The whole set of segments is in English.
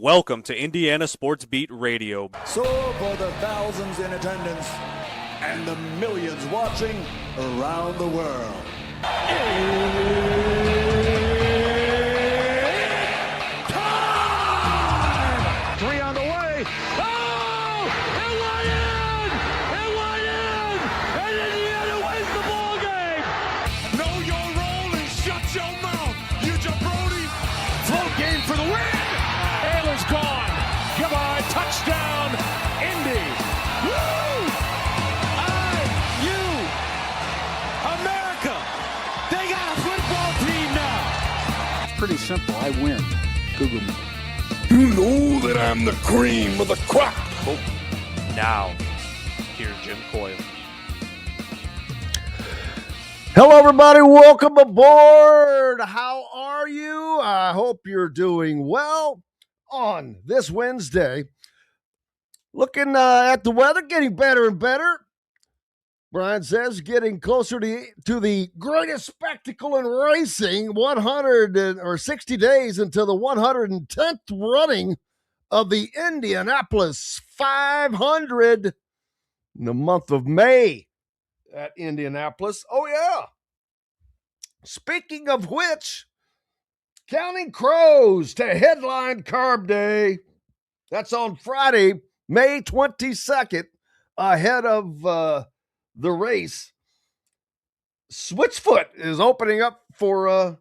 Welcome to Indiana Sports Beat Radio. So for the thousands in attendance and the millions watching around the world. Time! 3 on the way. Oh! It went in! It went in! And Indiana wins the ball game! Know your role and shut your mouth, you jabroni! Float game for the win! Ayler's gone. Goodbye. Touchdown, Indy. Woo! IU. America. They got a football team now. Pretty simple. I win. Google me. You know that I'm the cream of the crop. Oh, now, here's Jim Coyle. Hello, everybody. Welcome aboard. How are you? I hope you're doing well on this Wednesday. Looking at the weather, getting better and better. Brian says getting closer to the greatest spectacle in racing, 60 days until the 110th running of the Indianapolis 500 in the month of May at Indianapolis. Oh, yeah. Speaking of which, Counting Crows to headline Carb Day. That's on Friday, May 22nd, ahead of the race. Switchfoot is opening up for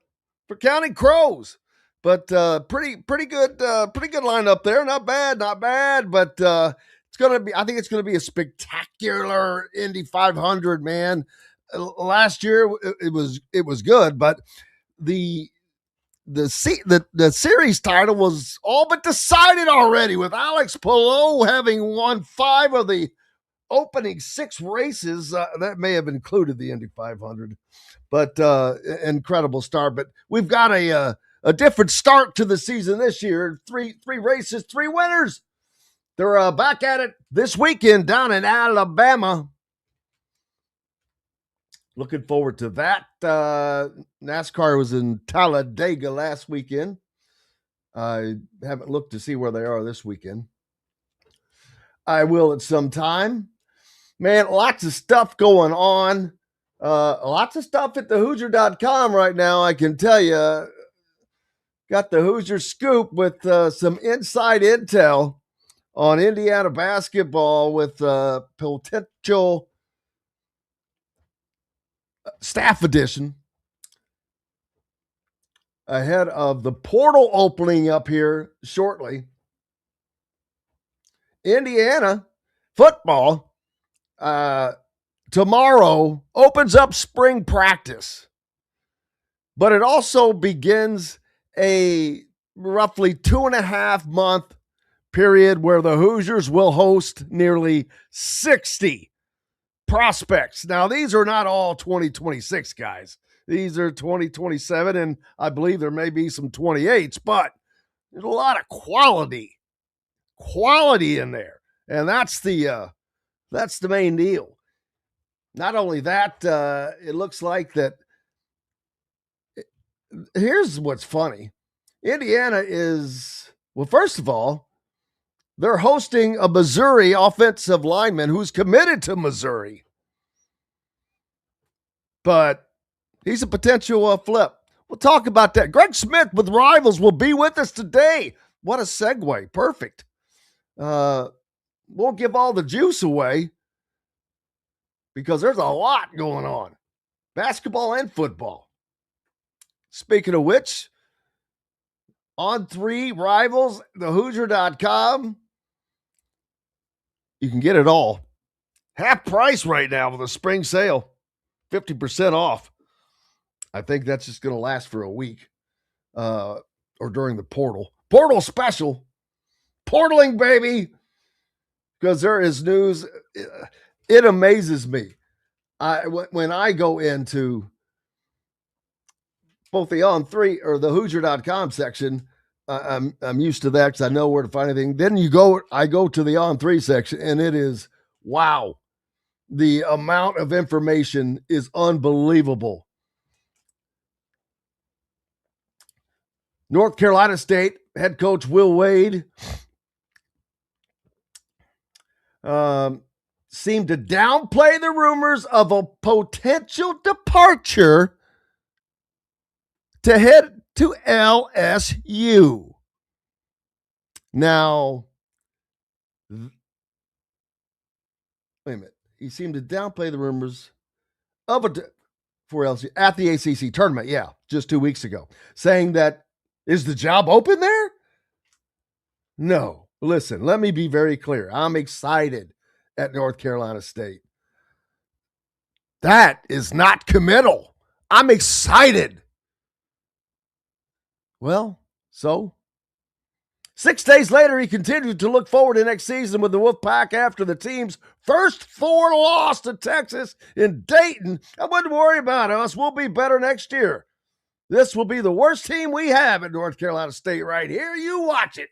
Counting Crows, but pretty good lineup there. Not bad, but it's gonna be. I think it's gonna be a spectacular Indy 500, man. Last year it was good, but the series title was all but decided already, with Alex Palou having won 5 of the opening 6 races. That may have included the Indy 500, but incredible start. But we've got a different start to the season this year. Three races, 3 winners. They're back at it this weekend down in Alabama. Looking forward to that. NASCAR was in Talladega last weekend. I haven't looked to see where they are this weekend. I will at some time. Man, lots of stuff going on. Lots of stuff at thehoosier.com right now, I can tell you. Got the Hoosier Scoop with some inside intel on Indiana basketball with potential staff edition ahead of the portal opening up here shortly. Indiana football tomorrow opens up spring practice, but it also begins a roughly 2.5 month period where the Hoosiers will host nearly 60 prospects. Now, these are not all 2026 guys. These are 2027, and I believe there may be some 28s, but there's a lot of quality in there. And that's the main deal. Not only that, it looks like that. Here's what's funny. Indiana is, well, first of all, they're hosting a Missouri offensive lineman who's committed to Missouri. But he's a potential flip. We'll talk about that. Greg Smith with Rivals will be with us today. What a segue. Perfect. Won't give all the juice away because there's a lot going on. Basketball and football. Speaking of which, on 3 Rivals, thehoosier.com. You can get it all. Half price right now with a spring sale. 50% off. I think that's just going to last for a week or during the portal. Portal special. Portaling, baby. Because there is news. It amazes me. When I go into both the On 3 or the Hoosier.com section, I'm used to that because I know where to find anything. Then I go to the On 3 section, and it is, wow. The amount of information is unbelievable. North Carolina State head coach Will Wade seemed to downplay the rumors of a potential departure to head to LSU. Now, wait a minute. He seemed to downplay the rumors of for LSU at the ACC tournament. Yeah, just 2 weeks ago, saying that is the job open there? No. Listen, let me be very clear. I'm excited at North Carolina State. That is not committal. I'm excited. Well, so 6 days later, he continued to look forward to next season with the Wolfpack after the team's first 4 loss to Texas in Dayton. I wouldn't worry about us. We'll be better next year. This will be the worst team we have at North Carolina State right here. You watch it.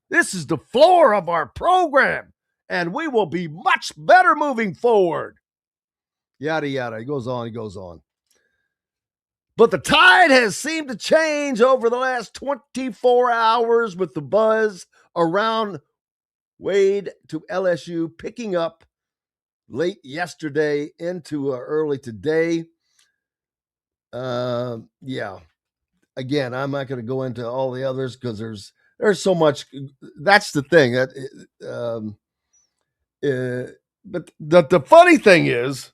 This is the floor of our program, and we will be much better moving forward. Yada, yada. He goes on, he goes on. But the tide has seemed to change over the last 24 hours with the buzz around Wade to LSU picking up late yesterday into early today. Yeah. Again, I'm not going to go into all the others because there's so much. That's the thing. But the funny thing is,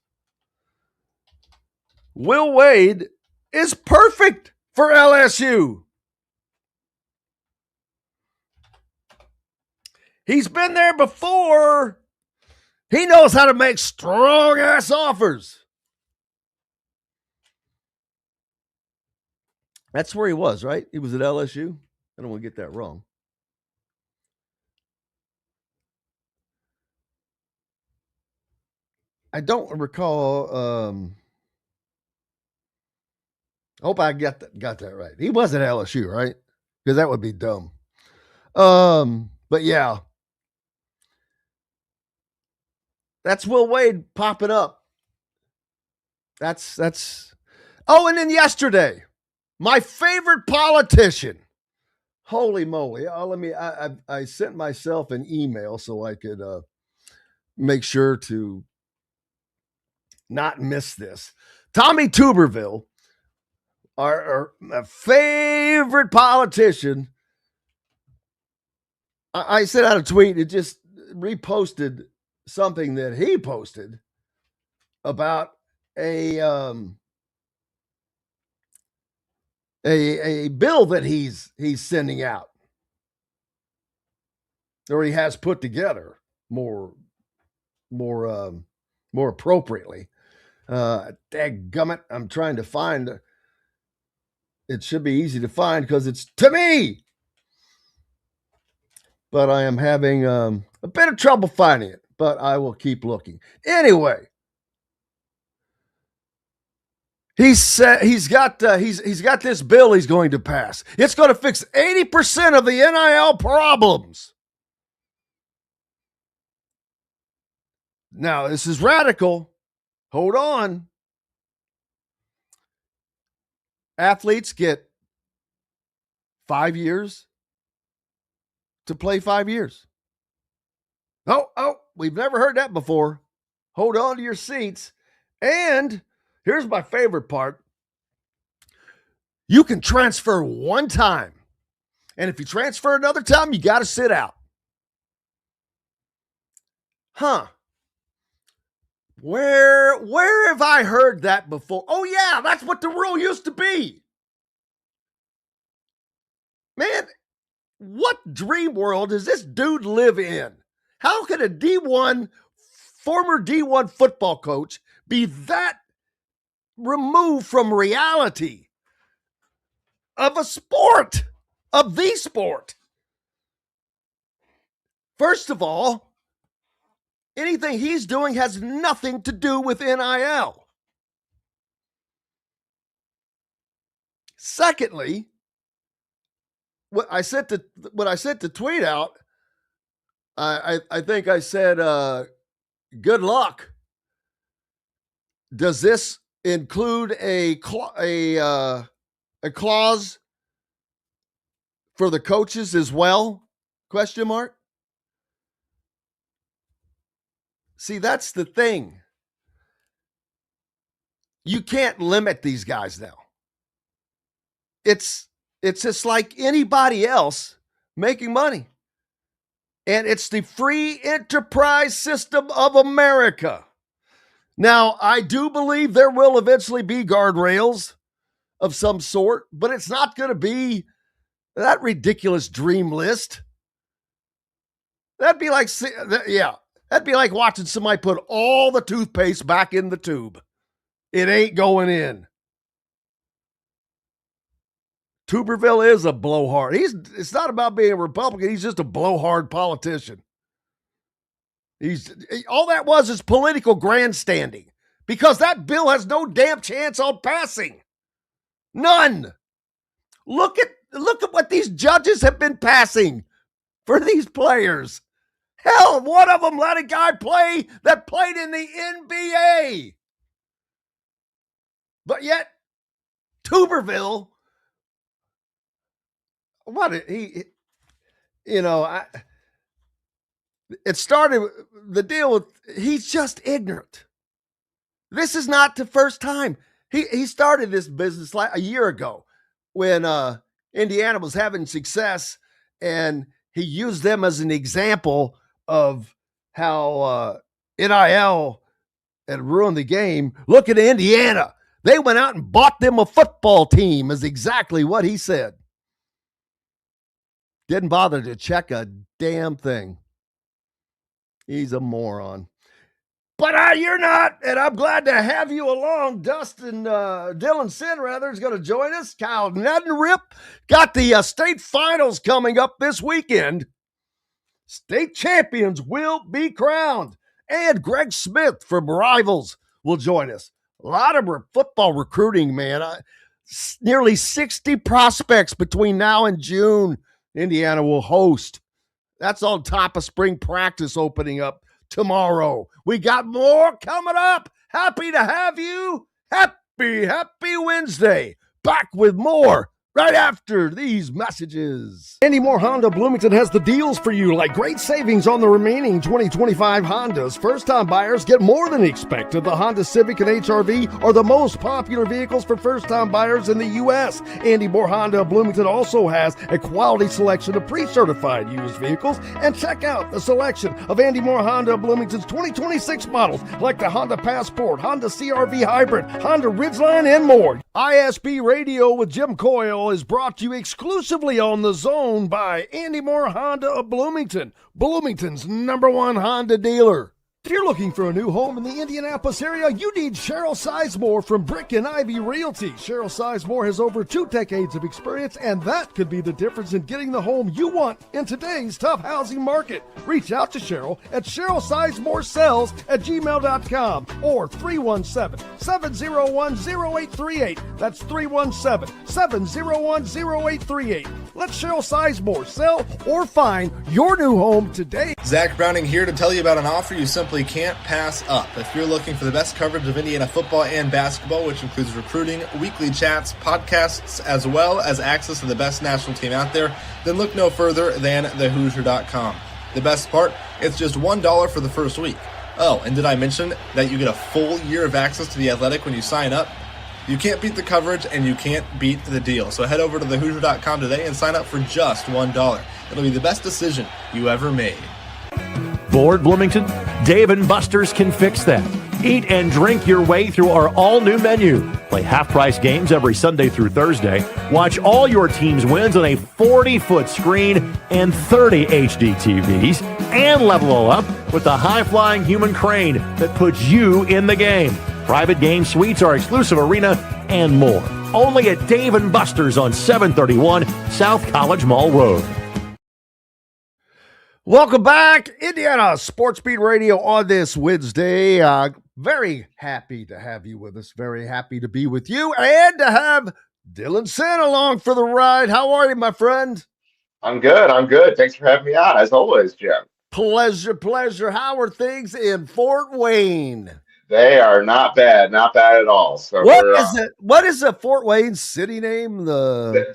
Will Wade is perfect for LSU. He's been there before. He knows how to make strong-ass offers. That's where he was, right? He was at LSU. I don't want to get that wrong. I don't recall. I hope I got that right. He was at LSU, right? Because that would be dumb. But yeah. That's Will Wade popping up. That's oh, and then yesterday, my favorite politician. Holy moly. I sent myself an email so I could make sure to not miss this. Tommy Tuberville, our favorite politician. I sent out a tweet. It just reposted something that he posted about a bill that he's sending out, or he has put together more appropriately. Dadgummit, I'm trying to find. It should be easy to find because it's to me, but I am having a bit of trouble finding it. But I will keep looking anyway. He said he's got this bill he's going to pass. It's going to fix 80% of the NIL problems. Now, this is radical. Hold on. Athletes get 5 years to play 5 years. Oh, we've never heard that before. Hold on to your seats. And here's my favorite part. You can transfer one time. And if you transfer another time, you got to sit out. Huh. Where have I heard that before? Oh, yeah, that's what the rule used to be. Man, what dream world does this dude live in? How could a former D1 football coach be that removed from reality of a sport, of the sport? First of all, anything he's doing has nothing to do with NIL. Secondly, when I sent the tweet out, I think I said, good luck. Does this include a clause for the coaches as well? Question mark. See, that's the thing. You can't limit these guys now. It's just like anybody else making money. And it's the free enterprise system of America. Now, I do believe there will eventually be guardrails of some sort, but it's not going to be that ridiculous dream list. That'd be like watching somebody put all the toothpaste back in the tube. It ain't going in. Tuberville is a blowhard. It's not about being a Republican. He's just a blowhard politician. All that was is political grandstanding because that bill has no damn chance on passing. None. Look at what these judges have been passing for these players. Hell, one of them let a guy play that played in the NBA. But yet, Tuberville, it started, the deal with, he's just ignorant. This is not the first time. He started this business like a year ago when Indiana was having success, and he used them as an example of how NIL had ruined the game. Look at Indiana. They went out and bought them a football team, is exactly what he said. Didn't bother to check a damn thing. He's a moron. But you're not, and I'm glad to have you along. Dustin, Dylan Sinn, rather, is going to join us. Kyle Neddenriep got the state finals coming up this weekend. State champions will be crowned. And Greg Smith from Rivals will join us. A lot of football recruiting, man. Nearly 60 prospects between now and June Indiana will host. That's on top of spring practice opening up tomorrow. We got more coming up. Happy to have you. Happy Wednesday. Back with more right after these messages. Andy Moore Honda Bloomington has the deals for you, like great savings on the remaining 2025 Hondas. First-time buyers get more than expected. The Honda Civic and HR-V are the most popular vehicles for first-time buyers in the U.S. Andy Moore Honda Bloomington also has a quality selection of pre-certified used vehicles. And check out the selection of Andy Moore Honda Bloomington's 2026 models, like the Honda Passport, Honda CR-V Hybrid, Honda Ridgeline, and more. ISB Radio with Jim Coyle is brought to you exclusively on The Zone by Andy Moore Honda of Bloomington, Bloomington's #1 Honda dealer. If you're looking for a new home in the Indianapolis area, you need Cheryl Sizemore from Brick and Ivy Realty. Cheryl Sizemore has over 2 decades of experience, and that could be the difference in getting the home you want in today's tough housing market. Reach out to Cheryl at CherylSizemoreSells@gmail.com or 317-701-0838. That's 317-701-0838. Let Cheryl Sizemore sell or find your new home today. Zach Browning here to tell you about an offer you simply can't pass up. If you're looking for the best coverage of Indiana football and basketball, which includes recruiting, weekly chats, podcasts, as well as access to the best national team out there, then look no further than thehoosier.com. The best part, it's just $1 for the first week. Oh, and did I mention that you get a full year of access to The Athletic when you sign up? You can't beat the coverage, and you can't beat the deal. So head over to thehoosier.com today and sign up for just $1. It'll be the best decision you ever made. Bored, Bloomington? Dave & Buster's can fix that. Eat and drink your way through our all-new menu. Play half-price games every Sunday through Thursday. Watch all your team's wins on a 40-foot screen and 30 HD TVs. And level up with the high-flying human crane that puts you in the game. Private game suites, our exclusive arena, and more. Only at Dave & Buster's on 731 South College Mall Road. Welcome back, Indiana Sports Beat Radio on this Wednesday. Very happy to have you with us. Very happy to be with you and to have Dylan Sinn along for the ride. How are you, my friend? I'm good. Thanks for having me on, as always, Jim. Pleasure. How are things in Fort Wayne? They are not bad at all. So what is it? What is the Fort Wayne city name? The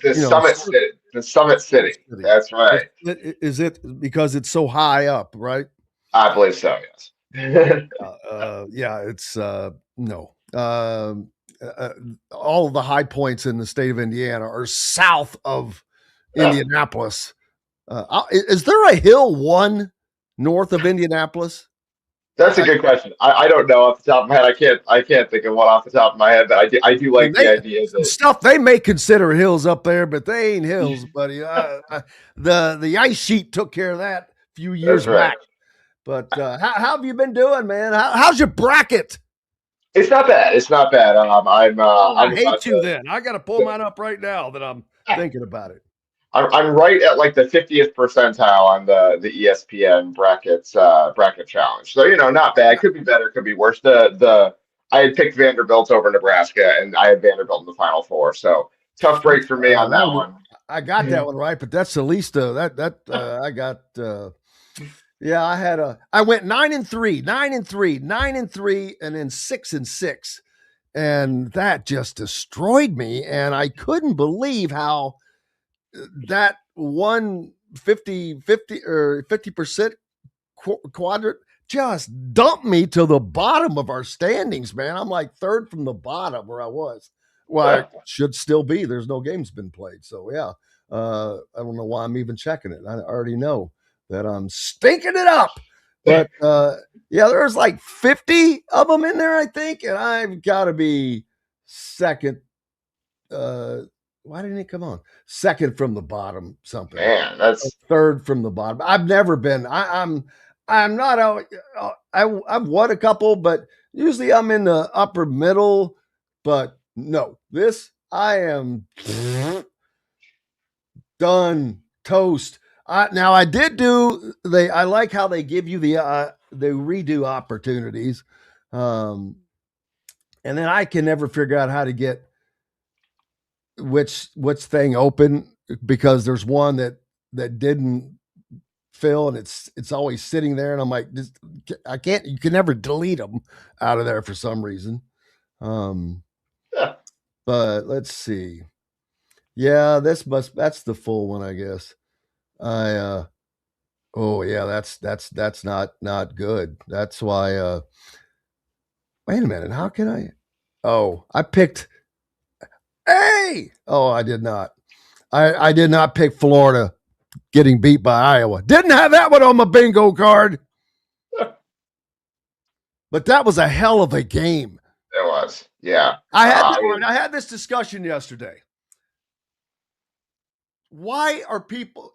The Summit City. That's right. Is it because it's so high up, right? I believe so, yes. Yeah, it's no. All of the high points in the state of Indiana are south of Indianapolis. Is there a hill one north of Indianapolis? That's a good question. I don't know off the top of my head. I can't think of one off the top of my head, but I do like the idea that stuff they may consider hills up there, but they ain't hills, buddy. The ice sheet took care of that a few years back. But how have you been doing, man? How's your bracket? It's not bad. It's not bad. I hate you then. I got to pull mine up right now that I'm thinking about it. I'm right at like the 50th percentile on the ESPN bracket challenge. So, not bad. Could be better. Could be worse. I had picked Vanderbilt over Nebraska, and I had Vanderbilt in the Final Four. So tough break for me on that one. I got that one right, but that's the least I got. I went 9-3, 9-3, 9-3, and then 6-6, and that just destroyed me. And I couldn't believe how that 50% quadrant just dumped me to the bottom of our standings, man. I'm like third from the bottom where I was. Well, I should still be. There's no games been played. So, yeah, I don't know why I'm even checking it. I already know that I'm stinking it up. But, there's like 50 of them in there, I think, and I've got to be second. Why didn't it come on? Second from the bottom, something. Man, that's third from the bottom. I've never been. I'm not out. I've won a couple, but usually I'm in the upper middle. But no, I am done, toast. Now I did do I like how they give you the redo opportunities, and then I can never figure out how to get which thing open, because there's one that didn't fill, and it's always sitting there, and I'm like, I can't. You can never delete them out of there for some reason. But let's see. Yeah, that's the full one, I guess. That's not good. That's why. Wait a minute. How can I? Oh, I picked. Hey! Oh, I did not. I did not pick Florida getting beat by Iowa. Didn't have that one on my bingo card. But that was a hell of a game. It was. Yeah. I had this discussion yesterday. Why are people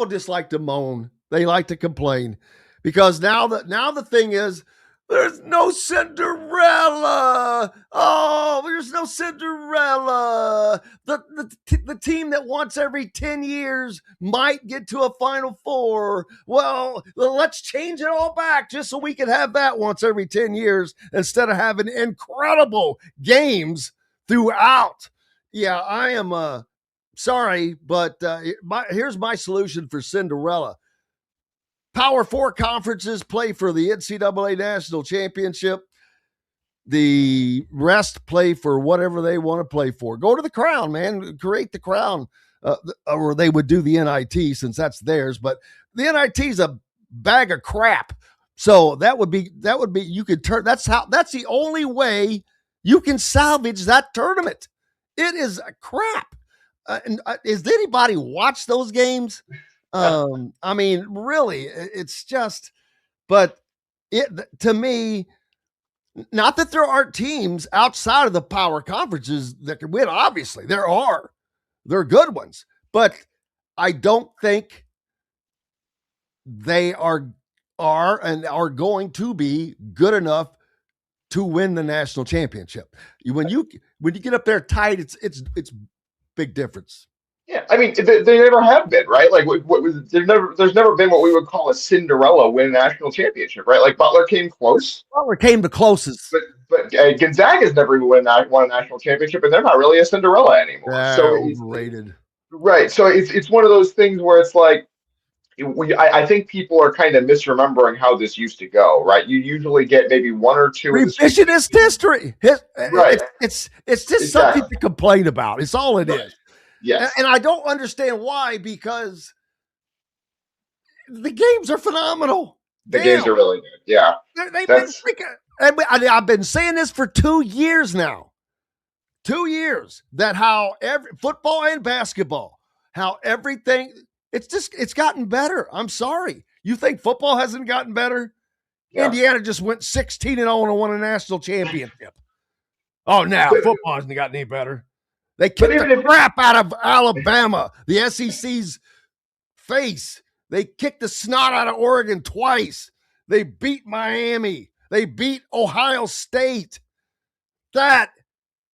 just like to moan. They like to complain because now the thing is, there's no Cinderella. Oh, there's no Cinderella. The team that once every 10 years might get to a Final Four. Well, let's change it all back just so we can have that once every 10 years instead of having incredible games throughout. Yeah, I am sorry, but here's my solution for Cinderella. Power 4 conferences play for the NCAA National Championship. The rest play for whatever they want to play for. Go to the Crown, man. Create the Crown. Or they would do the NIT since that's theirs. But the NIT is a bag of crap. So that would be you could turn. That's the only way you can salvage that tournament. It is crap. Does anybody watch those games? I mean, really, it's just, but to me, not that there aren't teams outside of the power conferences that can win. Obviously, they're good ones, but I don't think they are going to be good enough to win the national championship. When you get up there tight, it's big difference. Yeah, I mean, they never have been, right? Like, there's never been what we would call a Cinderella win national championship, right? Like, Butler came close. Butler came the closest. But Gonzaga's never even won a national championship, and they're not really a Cinderella anymore. So overrated. Right. So it's one of those things where it's like, I think people are kind of misremembering how this used to go, right? You usually get maybe one or two revisionist history. Right. It's just something to complain about. It's all it is. Yes. And I don't understand why, because the games are phenomenal. The games are really good. Yeah. They've been That's freaking. I've been saying this for 2 years now. 2 years that how every football and basketball, how everything, it's gotten better. I'm sorry. You think football hasn't gotten better? yeah. Indiana just went 16-0 and won a national championship. Oh, now football hasn't gotten any better. They kicked the crap out of Alabama, the SEC's face. They kicked the snot out of Oregon twice. They beat Miami. They beat Ohio State. That,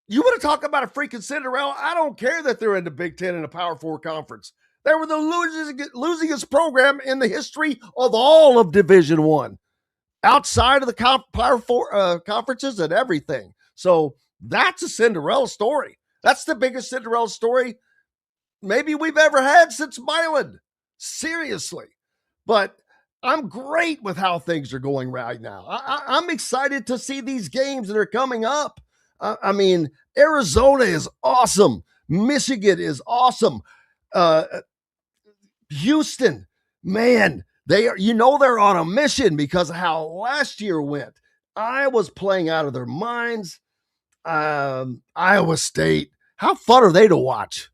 you want to talk about a freaking Cinderella? I don't care that they're in the Big Ten and a Power Four conference. They were the losingest program in the history of all of Division One, outside of the Power Four conferences and everything. So that's a Cinderella story. That's the biggest Cinderella story maybe we've ever had since Milan. Seriously. But I'm great with how things are going right now. I'm excited to see these games that are coming up. I mean, Arizona is awesome. Michigan is awesome. Houston, man, they're on a mission because of how last year went. Iowa's playing out of their minds. Iowa State, how fun are they to watch?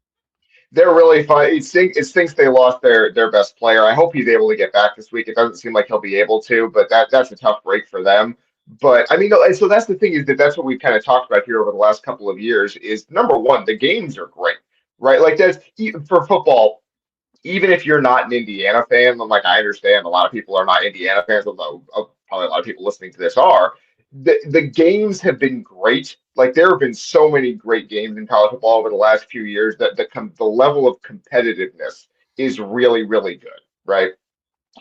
They're really fun. It stinks they lost their best player. I hope he's able to get back this week. It doesn't seem like he'll be able to, but that's a tough break for them. But I mean, so that's the thing, is that's what we've kind of talked about here over the last couple of years. Is number one, the games are great, right? Like that's for football. Even if you're not an Indiana fan, like I understand a lot of people are not Indiana fans, although probably a lot of people listening to this are. The games have been great. Like there have been so many great games in college football over the last few years that the level of competitiveness is really, really good, right?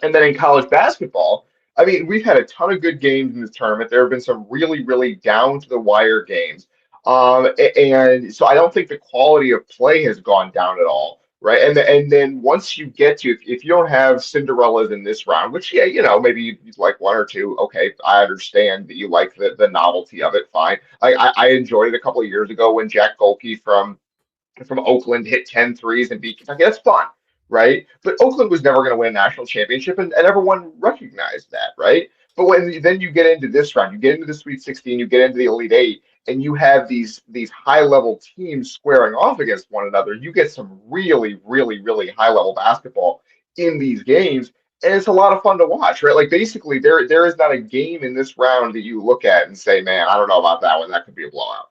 And then in college basketball, I mean, we've had a ton of good games in this tournament. There have been some really, really down to the wire games. And so I don't think the quality of play has gone down at all, right? And then once you get to, if you don't have Cinderellas in this round, which, yeah, maybe you like one or two, okay, I understand that you like the novelty of it, fine. I enjoyed it a couple of years ago when Jack Golke from Oakland hit 10 threes and beat Kentucky. That's fun, right? But Oakland was never going to win a national championship, and everyone recognized that, right? But when then you get into this round, you get into the Sweet 16, you get into the Elite Eight, and you have these high level teams squaring off against one another. You get some really, really, really high level basketball in these games, and it's a lot of fun to watch, right? Like basically, there is not a game in this round that you look at and say, man, I don't know about that one. That could be a blowout.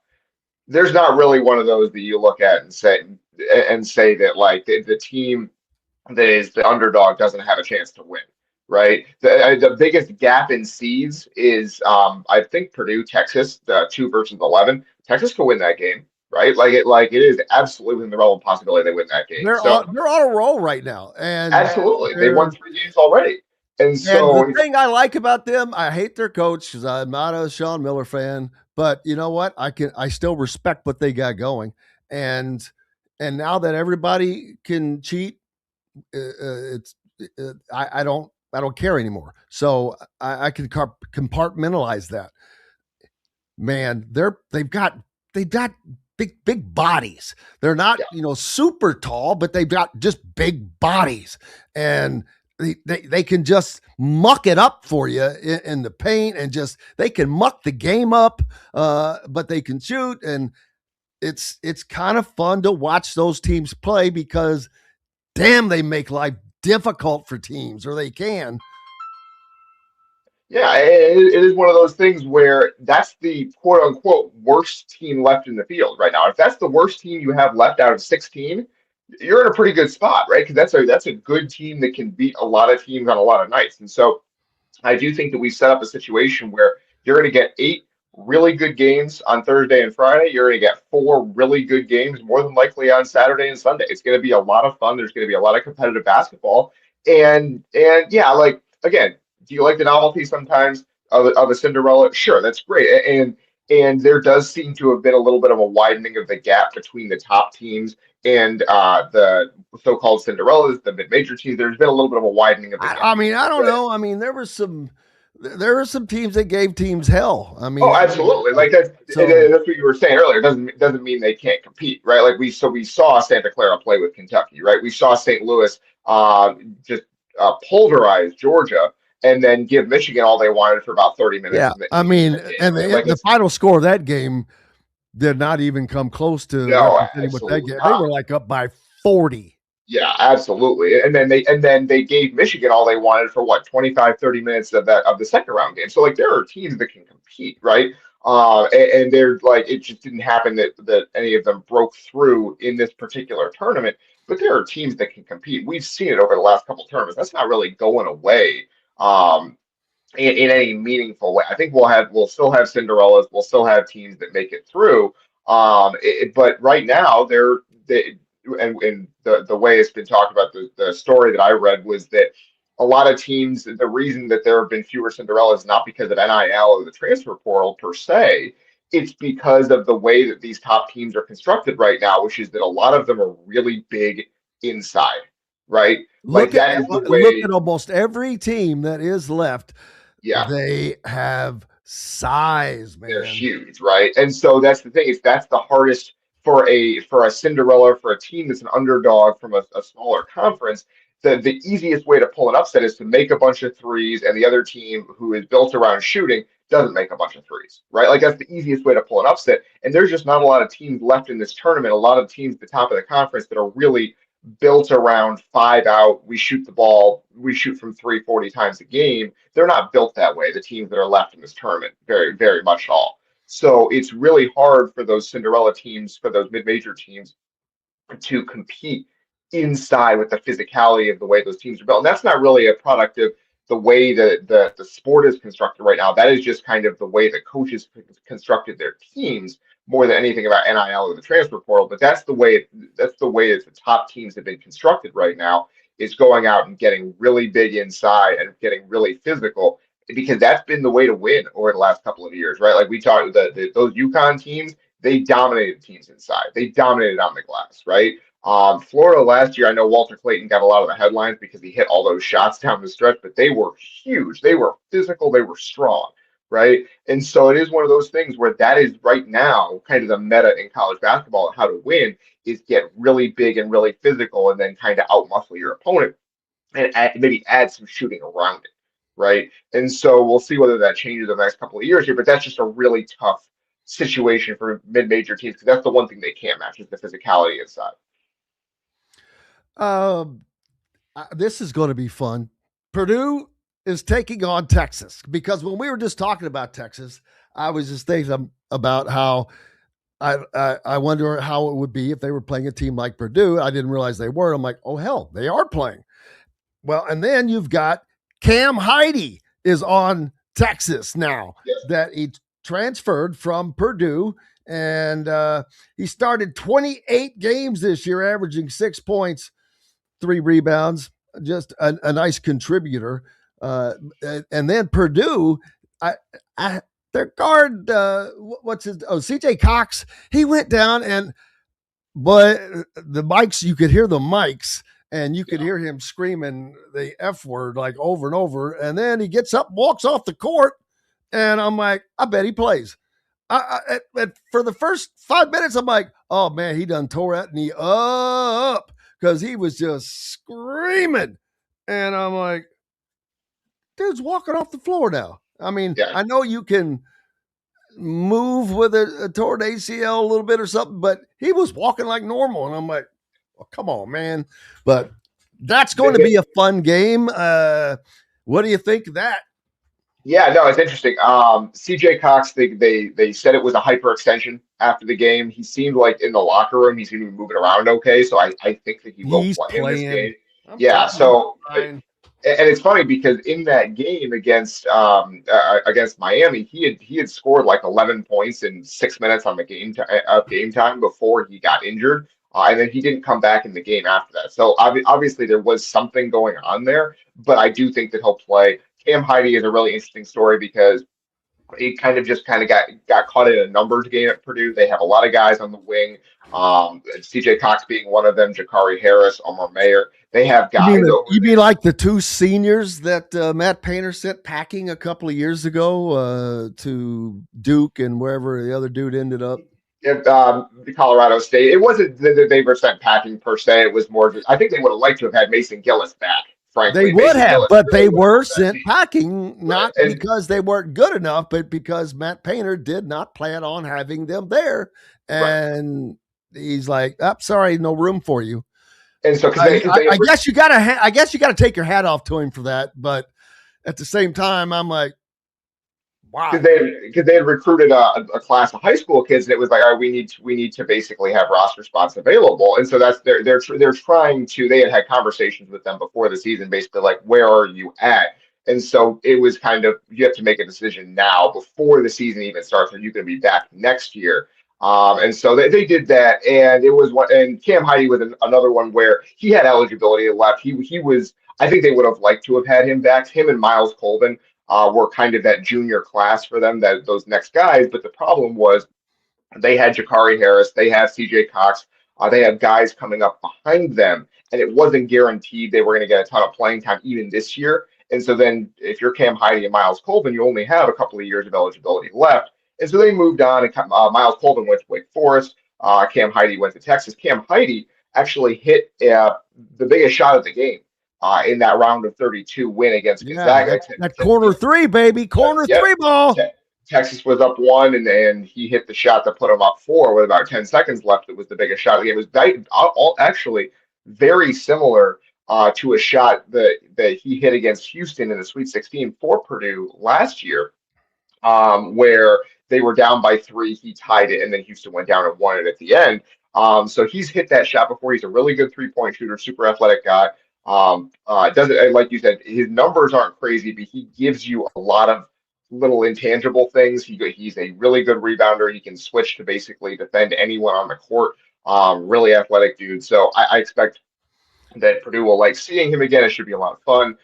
There's not really one of those that you look at and say that like the team that is the underdog doesn't have a chance to win, right? The biggest gap in seeds is I think Purdue, Texas, 2 versus 11. Texas could win that game, right? Like it is absolutely within the realm of possibility they win that game. They're on a roll right now, and absolutely they won 3 games already. And the thing I like about them, I hate their coach because I'm not a Sean Miller fan, but you know what? I still respect what they got going, and now that everybody can cheat, I don't care anymore. So I can compartmentalize that. Man, they've got big bodies. They're not super tall, but they've got just big bodies, and they can just muck it up for you in the paint, and just they can muck the game up, but they can shoot, and it's kind of fun to watch those teams play because damn, they make life difficult for teams, or they can. Yeah, it is one of those things where that's the quote unquote worst team left in the field right now. If that's the worst team you have left out of 16, you're in a pretty good spot, right? Because that's a good team that can beat a lot of teams on a lot of nights. And so I do think that we set up a situation where you're going to get 8 really good games on Thursday and Friday. You're going to get 4 really good games, more than likely on Saturday and Sunday. It's going to be a lot of fun. There's going to be a lot of competitive basketball. And yeah, like, again, do you like the novelty sometimes of a Cinderella? Sure, that's great. And there does seem to have been a little bit of a widening of the gap between the top teams and the so-called Cinderellas, the mid-major teams. There's been a little bit of a widening of the gap. I mean, I don't know. I mean, there was some there are some teams that gave teams hell. I mean, Oh, absolutely. Like that's what you were saying earlier. It doesn't mean they can't compete, right? Like we saw Santa Clara play with Kentucky, right? We saw St. Louis just pulverize Georgia and then give Michigan all they wanted for about 30 minutes yeah. in I in mean, that game, and right? Like the final score of that game did not even come close to no, representing what they absolutely get. They not. were like up by 40. Yeah, absolutely. And then they gave Michigan all they wanted for what, 25, 30 minutes of the second round game. So like there are teams that can compete, right? And they're like it just didn't happen that any of them broke through in this particular tournament. But there are teams that can compete. We've seen it over the last couple of tournaments. That's not really going away. Um, in any meaningful way. I think we'll still have Cinderellas, we'll still have teams that make it through. But right now and the way it's been talked about, the story that I read was that a lot of teams, the reason that there have been fewer Cinderellas is not because of NIL or the transfer portal per se. It's because of the way that these top teams are constructed right now, which is that a lot of them are really big inside, right? Like that is the Look way. at almost every team that is left. Yeah. They have size, They're man. huge, right? And so that's the thing, is that's the hardest for a Cinderella, for a team that's an underdog from a smaller conference. The easiest way to pull an upset is to make a bunch of threes, and the other team who is built around shooting doesn't make a bunch of threes, right? Like that's the easiest way to pull an upset. And there's just not a lot of teams left in this tournament. A lot of teams at the top of the conference that are really built around five out. We shoot the ball, we shoot from 340 times a game. They're not built that way, the teams that are left in this tournament, very, very much at all. So it's really hard for those Cinderella teams, for those mid-major teams, to compete inside with the physicality of the way those teams are built. And that's not really a product of the way that the sport is constructed right now. That is just kind of the way the coaches constructed their teams more than anything about NIL or the transfer portal. But that's the way that the top teams have been constructed right now, is going out and getting really big inside and getting really physical, because that's been the way to win over the last couple of years, right? Like we talked, those UConn teams, they dominated teams inside. They dominated on the glass, right? Florida last year, I know Walter Clayton got a lot of the headlines because he hit all those shots down the stretch, but they were huge. They were physical. They were strong, right? And so it is one of those things where that is right now kind of the meta in college basketball. How to win is get really big and really physical, and then kind of outmuscle your opponent, and maybe add some shooting around it, right? And so we'll see whether that changes in the next couple of years here. But that's just a really tough situation for mid-major teams, because that's the one thing they can't match, is the physicality inside. This is going to be fun. Purdue is taking on Texas, because when we were just talking about Texas, I was just thinking about how I wonder how it would be if they were playing a team like Purdue. I didn't realize they were. I'm like, oh, hell, they are playing. Well, and then you've got Cam Heide is on Texas now, Yes. that he transferred from Purdue, and he started 28 games this year, averaging 6 points, 3 rebounds, just a nice contributor. And then Purdue, their guard, CJ Cox, he went down, but the mics, you could hear the mics, and you could hear him screaming the F word like over and over. And then he gets up, walks off the court, and I'm like, I bet he plays. For the first 5 minutes, I'm like, oh man, he done tore that knee up, because he was just screaming. And I'm like, dude's walking off the floor now. I mean, Yeah. I know you can move with a torn ACL a little bit or something, but he was walking like normal. And I'm like, well, come on, man. But that's going to be a fun game. What do you think of that? Yeah, no, it's interesting. CJ Cox, they said it was a hyperextension after the game. He seemed like in the locker room, he seemed to be moving around okay. So I think that he will play in this game. Yeah, so and it's funny because in that game against Miami, he had scored like 11 points in 6 minutes on the game time before he got injured, and then he didn't come back in the game after that. So obviously there was something going on there, but I do think that he'll play. Cam Heide is a really interesting story because it kind of got caught in a numbers game at Purdue. They have a lot of guys on the wing. CJ Cox being one of them, Jakari Harris, Omar Mayer. They have guys over You there. mean like the two seniors that Matt Painter sent packing a couple of years ago to Duke and wherever the other dude ended up? Colorado State. It wasn't that they were sent packing per se. It was more just, I think they would have liked to have had Mason Gillis back, frankly. They would Mason have, Gillis but really they would have were helped that sent team. packing, not Right. because they weren't good enough, but because Matt Painter did not plan on having them there. And he's like, oh, sorry, no room for you. And so, I guess you gotta take your hat off to him for that. But at the same time, I'm like, wow. Because they had recruited a class of high school kids, and it was like, all right, we need to basically have roster spots available, and so that's they're trying to. They had conversations with them before the season, basically like, where are you at? And so it was kind of, you have to make a decision now before the season even starts. Are you going to be back next year? And so they did that, and it was one. And Cam Heide was another one where he had eligibility left. He was. I think they would have liked to have had him back. Him and Miles Colvin were kind of that junior class for them, that those next guys. But the problem was they had Jakari Harris, they have CJ Cox, they have guys coming up behind them, and it wasn't guaranteed they were going to get a ton of playing time even this year. And so then if you're Cam Heide and Miles Colvin, you only have a couple of years of eligibility left. And so they moved on, and Miles Colvin went to Wake Forest. Cam Heide went to Texas. Cam Heide actually hit the biggest shot of the game in that round of 32 win against Gonzaga. That corner three, baby. Three ball. Texas was up 1, and he hit the shot that put him up 4 with about 10 seconds left. It was the biggest shot of the game. It was actually very similar to a shot that he hit against Houston in the Sweet 16 for Purdue last year, where they were down by 3. He tied it, and then Houston went down and won it at the end. So he's hit that shot before. He's a really good three-point shooter, super athletic guy. Doesn't, like you said, his numbers aren't crazy, but he gives you a lot of little intangible things. He's a really good rebounder. He can switch to basically defend anyone on the court. Really athletic dude. So I expect that Purdue will like seeing him again. It should be a lot of fun.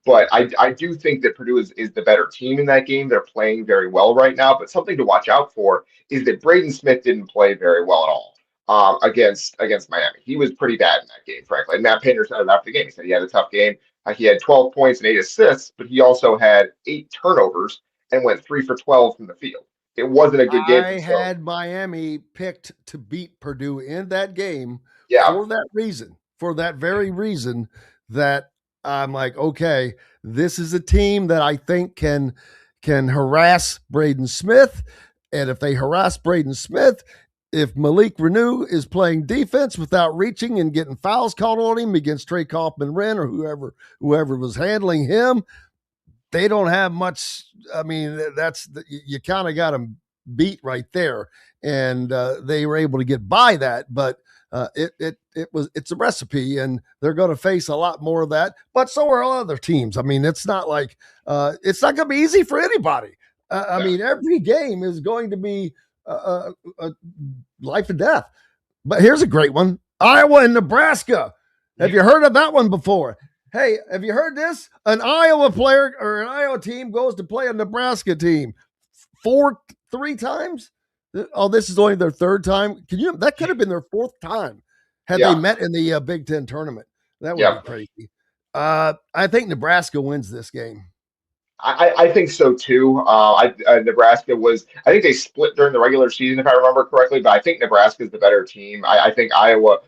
But I do think that Purdue is the better team in that game. They're playing very well right now. But something to watch out for is that Braden Smith didn't play very well at all against Miami. He was pretty bad in that game, frankly. And Matt Painter said it after the game. He said he had a tough game. He had 12 points and 8 assists, but he also had 8 turnovers and went 3 for 12 from the field. It wasn't a good game. I had Miami picked to beat Purdue in that game for that very reason that I'm like, okay, this is a team that I think can harass Braden Smith. And if they harass Braden Smith, if Malik Renew is playing defense without reaching and getting fouls called on him against Trey Kaufman-Renn or whoever was handling him, they don't have much. I mean, you kind of got them beat right there, and they were able to get by that. But it's a recipe, and they're going to face a lot more of that. But so are other teams. I mean, it's not like it's not going to be easy for anybody. I mean, every game is going to be life and death. But here's a great one. Iowa and Nebraska. Have you heard of that one before? Hey, have you heard this? An Iowa player or an Iowa team goes to play a Nebraska team 3 times. Oh, this is only their 3rd time. That could have been their 4th time had they met in the Big Ten tournament. That would be crazy. I think Nebraska wins this game. I think so too. Nebraska was, I think they split during the regular season, if I remember correctly, but I think Nebraska is the better team. I think Iowa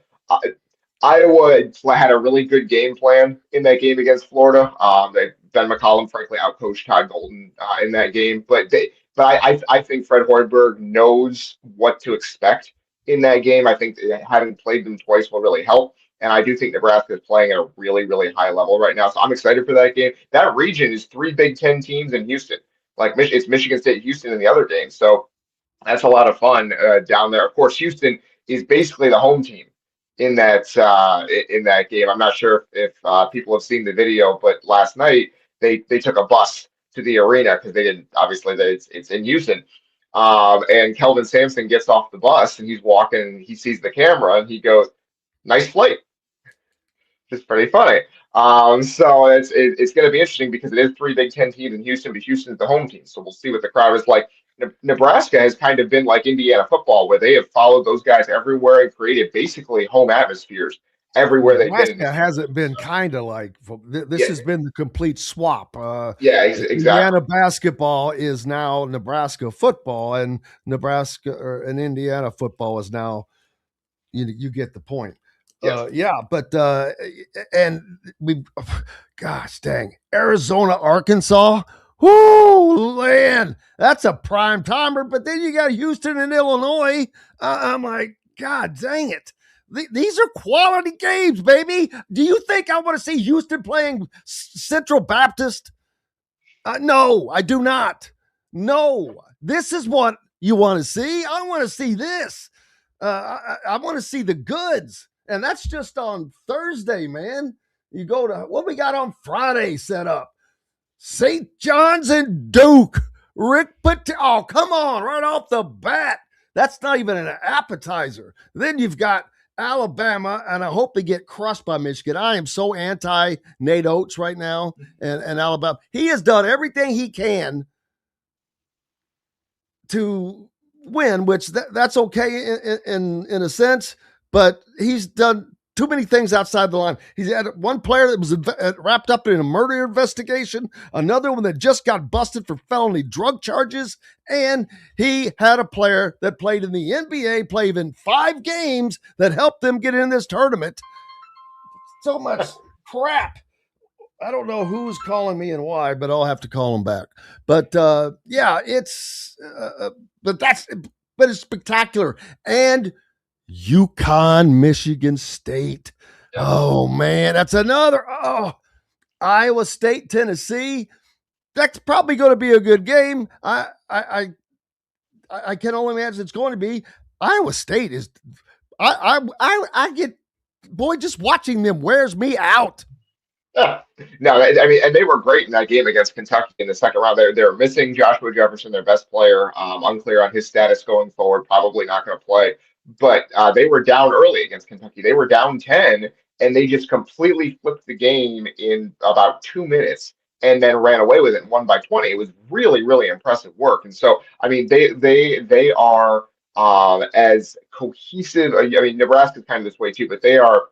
had a really good game plan in that game against Florida. Ben McCollum, frankly, outcoached Todd Golden in that game, but I think Fred Hoiberg knows what to expect in that game. I think having played them twice will really help. And I do think Nebraska is playing at a really, really high level right now. So I'm excited for that game. That region is 3 Big Ten teams in Houston. Like it's Michigan State, Houston, and the other game. So that's a lot of fun down there. Of course, Houston is basically the home team in that game. I'm not sure if people have seen the video, but last night they took a bus to the arena because they didn't. Obviously, it's in Houston. And Kelvin Sampson gets off the bus and he's walking. And he sees the camera and he goes, "Nice flight." Just pretty funny. So it's going to be interesting because it is three Big Ten teams in Houston, but Houston's the home team. So we'll see what the crowd is like. Nebraska has kind of been like Indiana football, where they have followed those guys everywhere and created basically home atmospheres everywhere they've been. Nebraska hasn't been kind of like this has been the complete swap. Exactly. Indiana basketball is now Nebraska football, and Indiana football is now. You get the point. Yes. And we, gosh dang, Arizona, Arkansas. Whoo, man, that's a prime timer. But then you got Houston and Illinois. I'm like, God dang it. These are quality games, baby. Do you think I want to see Houston playing Central Baptist? No, I do not. No, this is what you want to see. I want to see this. I want to see the goods. And that's just on Thursday, man. You go to what we got on Friday set up. St. John's and Duke. Oh, come on, right off the bat. That's not even an appetizer. Then you've got Alabama, and I hope they get crushed by Michigan. I am so anti Nate Oates right now and Alabama. He has done everything he can to win, which that's okay in a sense, but he's done too many things outside the line. He's had one player that was wrapped up in a murder investigation, another one that just got busted for felony drug charges, and he had a player that played in the NBA, played in 5 games that helped them get in this tournament. So much crap. I don't know who's calling me and why, but I'll have to call him back. But it's spectacular. And UConn, Michigan State. Oh man, that's another. Iowa State, Tennessee. That's probably going to be a good game. I can only imagine it's going to be. Iowa State is. I get, boy, just watching them wears me out. No, I mean, and they were great in that game against Kentucky in the second round. They're missing Joshua Jefferson, their best player. Unclear on his status going forward. Probably not going to play. But they were down early against Kentucky. They were down 10, and they just completely flipped the game in about 2 minutes, and then ran away with it and won by 20. It was really, really impressive work. And so, I mean, they are as cohesive. I mean, Nebraska's kind of this way too, but they are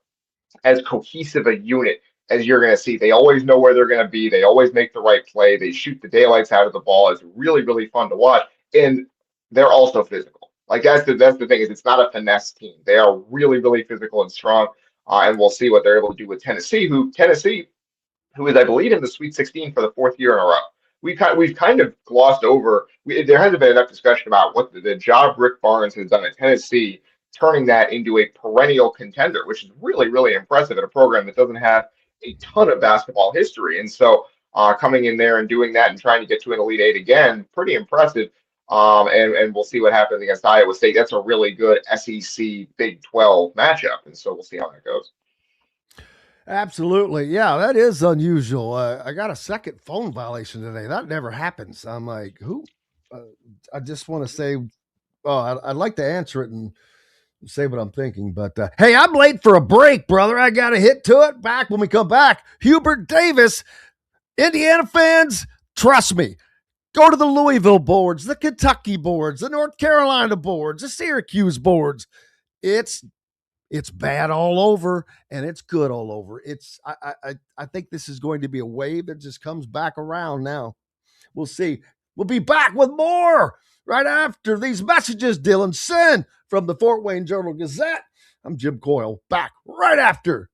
as cohesive a unit as you're going to see. They always know where they're going to be. They always make the right play. They shoot the daylights out of the ball. It's really, really fun to watch. And they're also physical. Like that's the thing is it's not a finesse team. They are really, really physical and strong. And we'll see what they're able to do with Tennessee, who is, I believe, in the Sweet 16 for the 4th year in a row. We've kind of glossed over. There hasn't been enough discussion about what the job Rick Barnes has done at Tennessee, turning that into a perennial contender, which is really, really impressive at a program that doesn't have a ton of basketball history. And so coming in there and doing that and trying to get to an Elite Eight again, pretty impressive. And we'll see what happens against Iowa State. That's a really good SEC Big 12 matchup. And so we'll see how that goes. Absolutely. Yeah, that is unusual. I got a second phone violation today. That never happens. I'm like, who? I just want to say, I'd like to answer it and say what I'm thinking, but hey, I'm late for a break, brother. I got to hit to it. Back when we come back, Hubert Davis. Indiana fans, trust me, go to the Louisville boards, the Kentucky boards, the North Carolina boards, the Syracuse boards. It's bad all over, and it's good all over. I think this is going to be a wave that just comes back around now. We'll see. We'll be back with more right after these messages. Dylan Sinn from the Fort Wayne Journal-Gazette. I'm Jim Coyle, back right after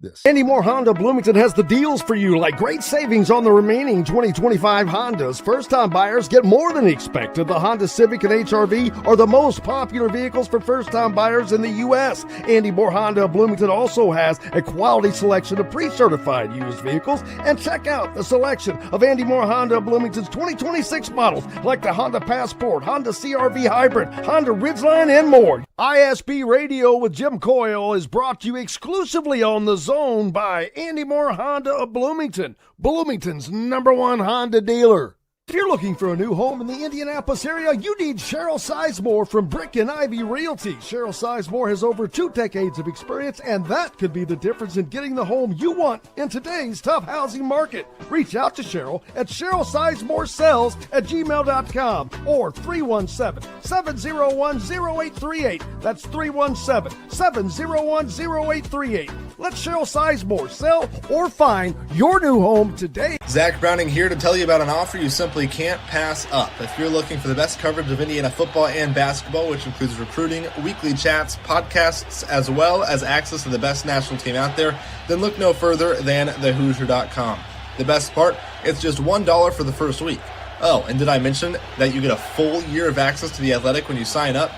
this. Andy Moore Honda Bloomington has the deals for you, like great savings on the remaining 2025 Hondas. First-time buyers get more than expected. The Honda Civic and HR-V are the most popular vehicles for first-time buyers in the U.S. Andy Moore Honda Bloomington also has a quality selection of pre-certified used vehicles. And check out the selection of Andy Moore Honda Bloomington's 2026 models, like the Honda Passport, Honda CR-V Hybrid, Honda Ridgeline, and more. ISB Radio with Jim Coyle is brought to you exclusively on the Zone by Andy Moore Honda of Bloomington, Bloomington's #1 Honda dealer. If you're looking for a new home in the Indianapolis area, you need Cheryl Sizemore from Brick and Ivy Realty. Cheryl Sizemore has over 2 decades of experience, and that could be the difference in getting the home you want in today's tough housing market. Reach out to Cheryl at CherylSizemoreSells@gmail.com or 317-701-0838. That's 317-701-0838. Let Cheryl Sizemore sell or find your new home today. Zach Browning here to tell you about an offer you simply can't pass up. If you're looking for the best coverage of Indiana football and basketball, which includes recruiting, weekly chats, podcasts, as well as access to the best national team out there, then look no further than thehoosier.com. The best part, it's just $1 for the first week. Oh, and did I mention that you get a full year of access to The Athletic when you sign up?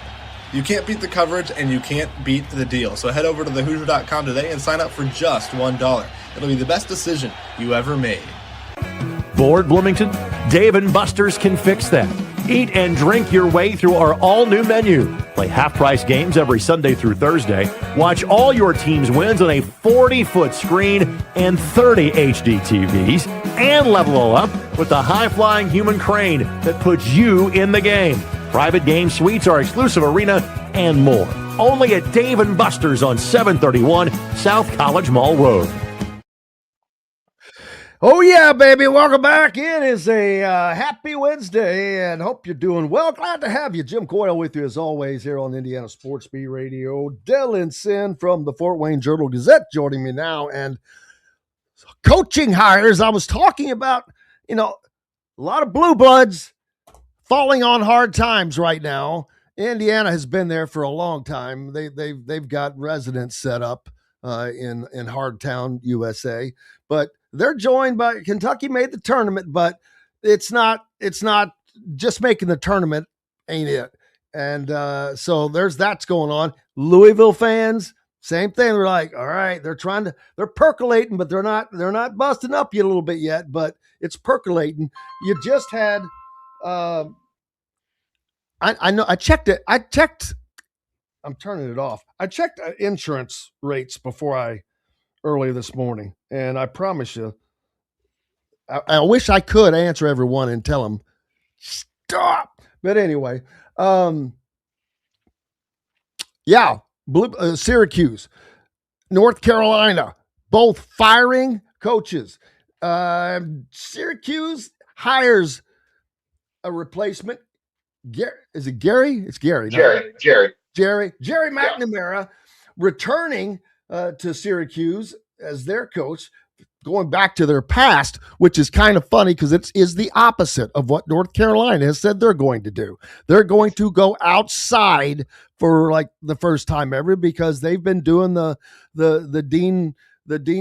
You can't beat the coverage and you can't beat the deal. So head over to thehoosier.com today and sign up for just $1. It'll be the best decision you ever made. Bored, Bloomington? Dave and Buster's can fix that. Eat and drink your way through our all-new menu. Play half-price games every Sunday through Thursday. Watch all your team's wins on a 40-foot screen and 30 HD TVs. And level it up with the high-flying human crane that puts you in the game. Private game suites, our exclusive arena, and more. Only at Dave & Buster's on 731 South College Mall Road. Oh, yeah, baby. Welcome back. It is a happy Wednesday, and hope you're doing well. Glad to have you. Jim Coyle with you, as always, here on Indiana Sports Beat Radio. Dylan Sinn from the Fort Wayne Journal-Gazette joining me now. And coaching hires, I was talking about, a lot of blue bloods falling on hard times right now. Indiana has been there for a long time. They've got residents set up in Hardtown, USA, but they're joined by Kentucky. Made the tournament, but it's not just making the tournament, ain't it? And so that's going on. Louisville fans, same thing. They're like, all right, they're percolating, but they're not busting up you a little bit yet, but it's percolating. You just had. I know. I checked it. I'm turning it off. I checked insurance rates early this morning, and I promise you, I wish I could answer everyone and tell them stop. But anyway, Syracuse, North Carolina, both firing coaches. Syracuse hires a replacement. Is it Gary? It's Gary. Jerry McNamara returning to Syracuse as their coach, going back to their past, which is kind of funny because it is the opposite of what North Carolina has said they're going to do. They're going to go outside for like the first time ever because they've been doing the Dean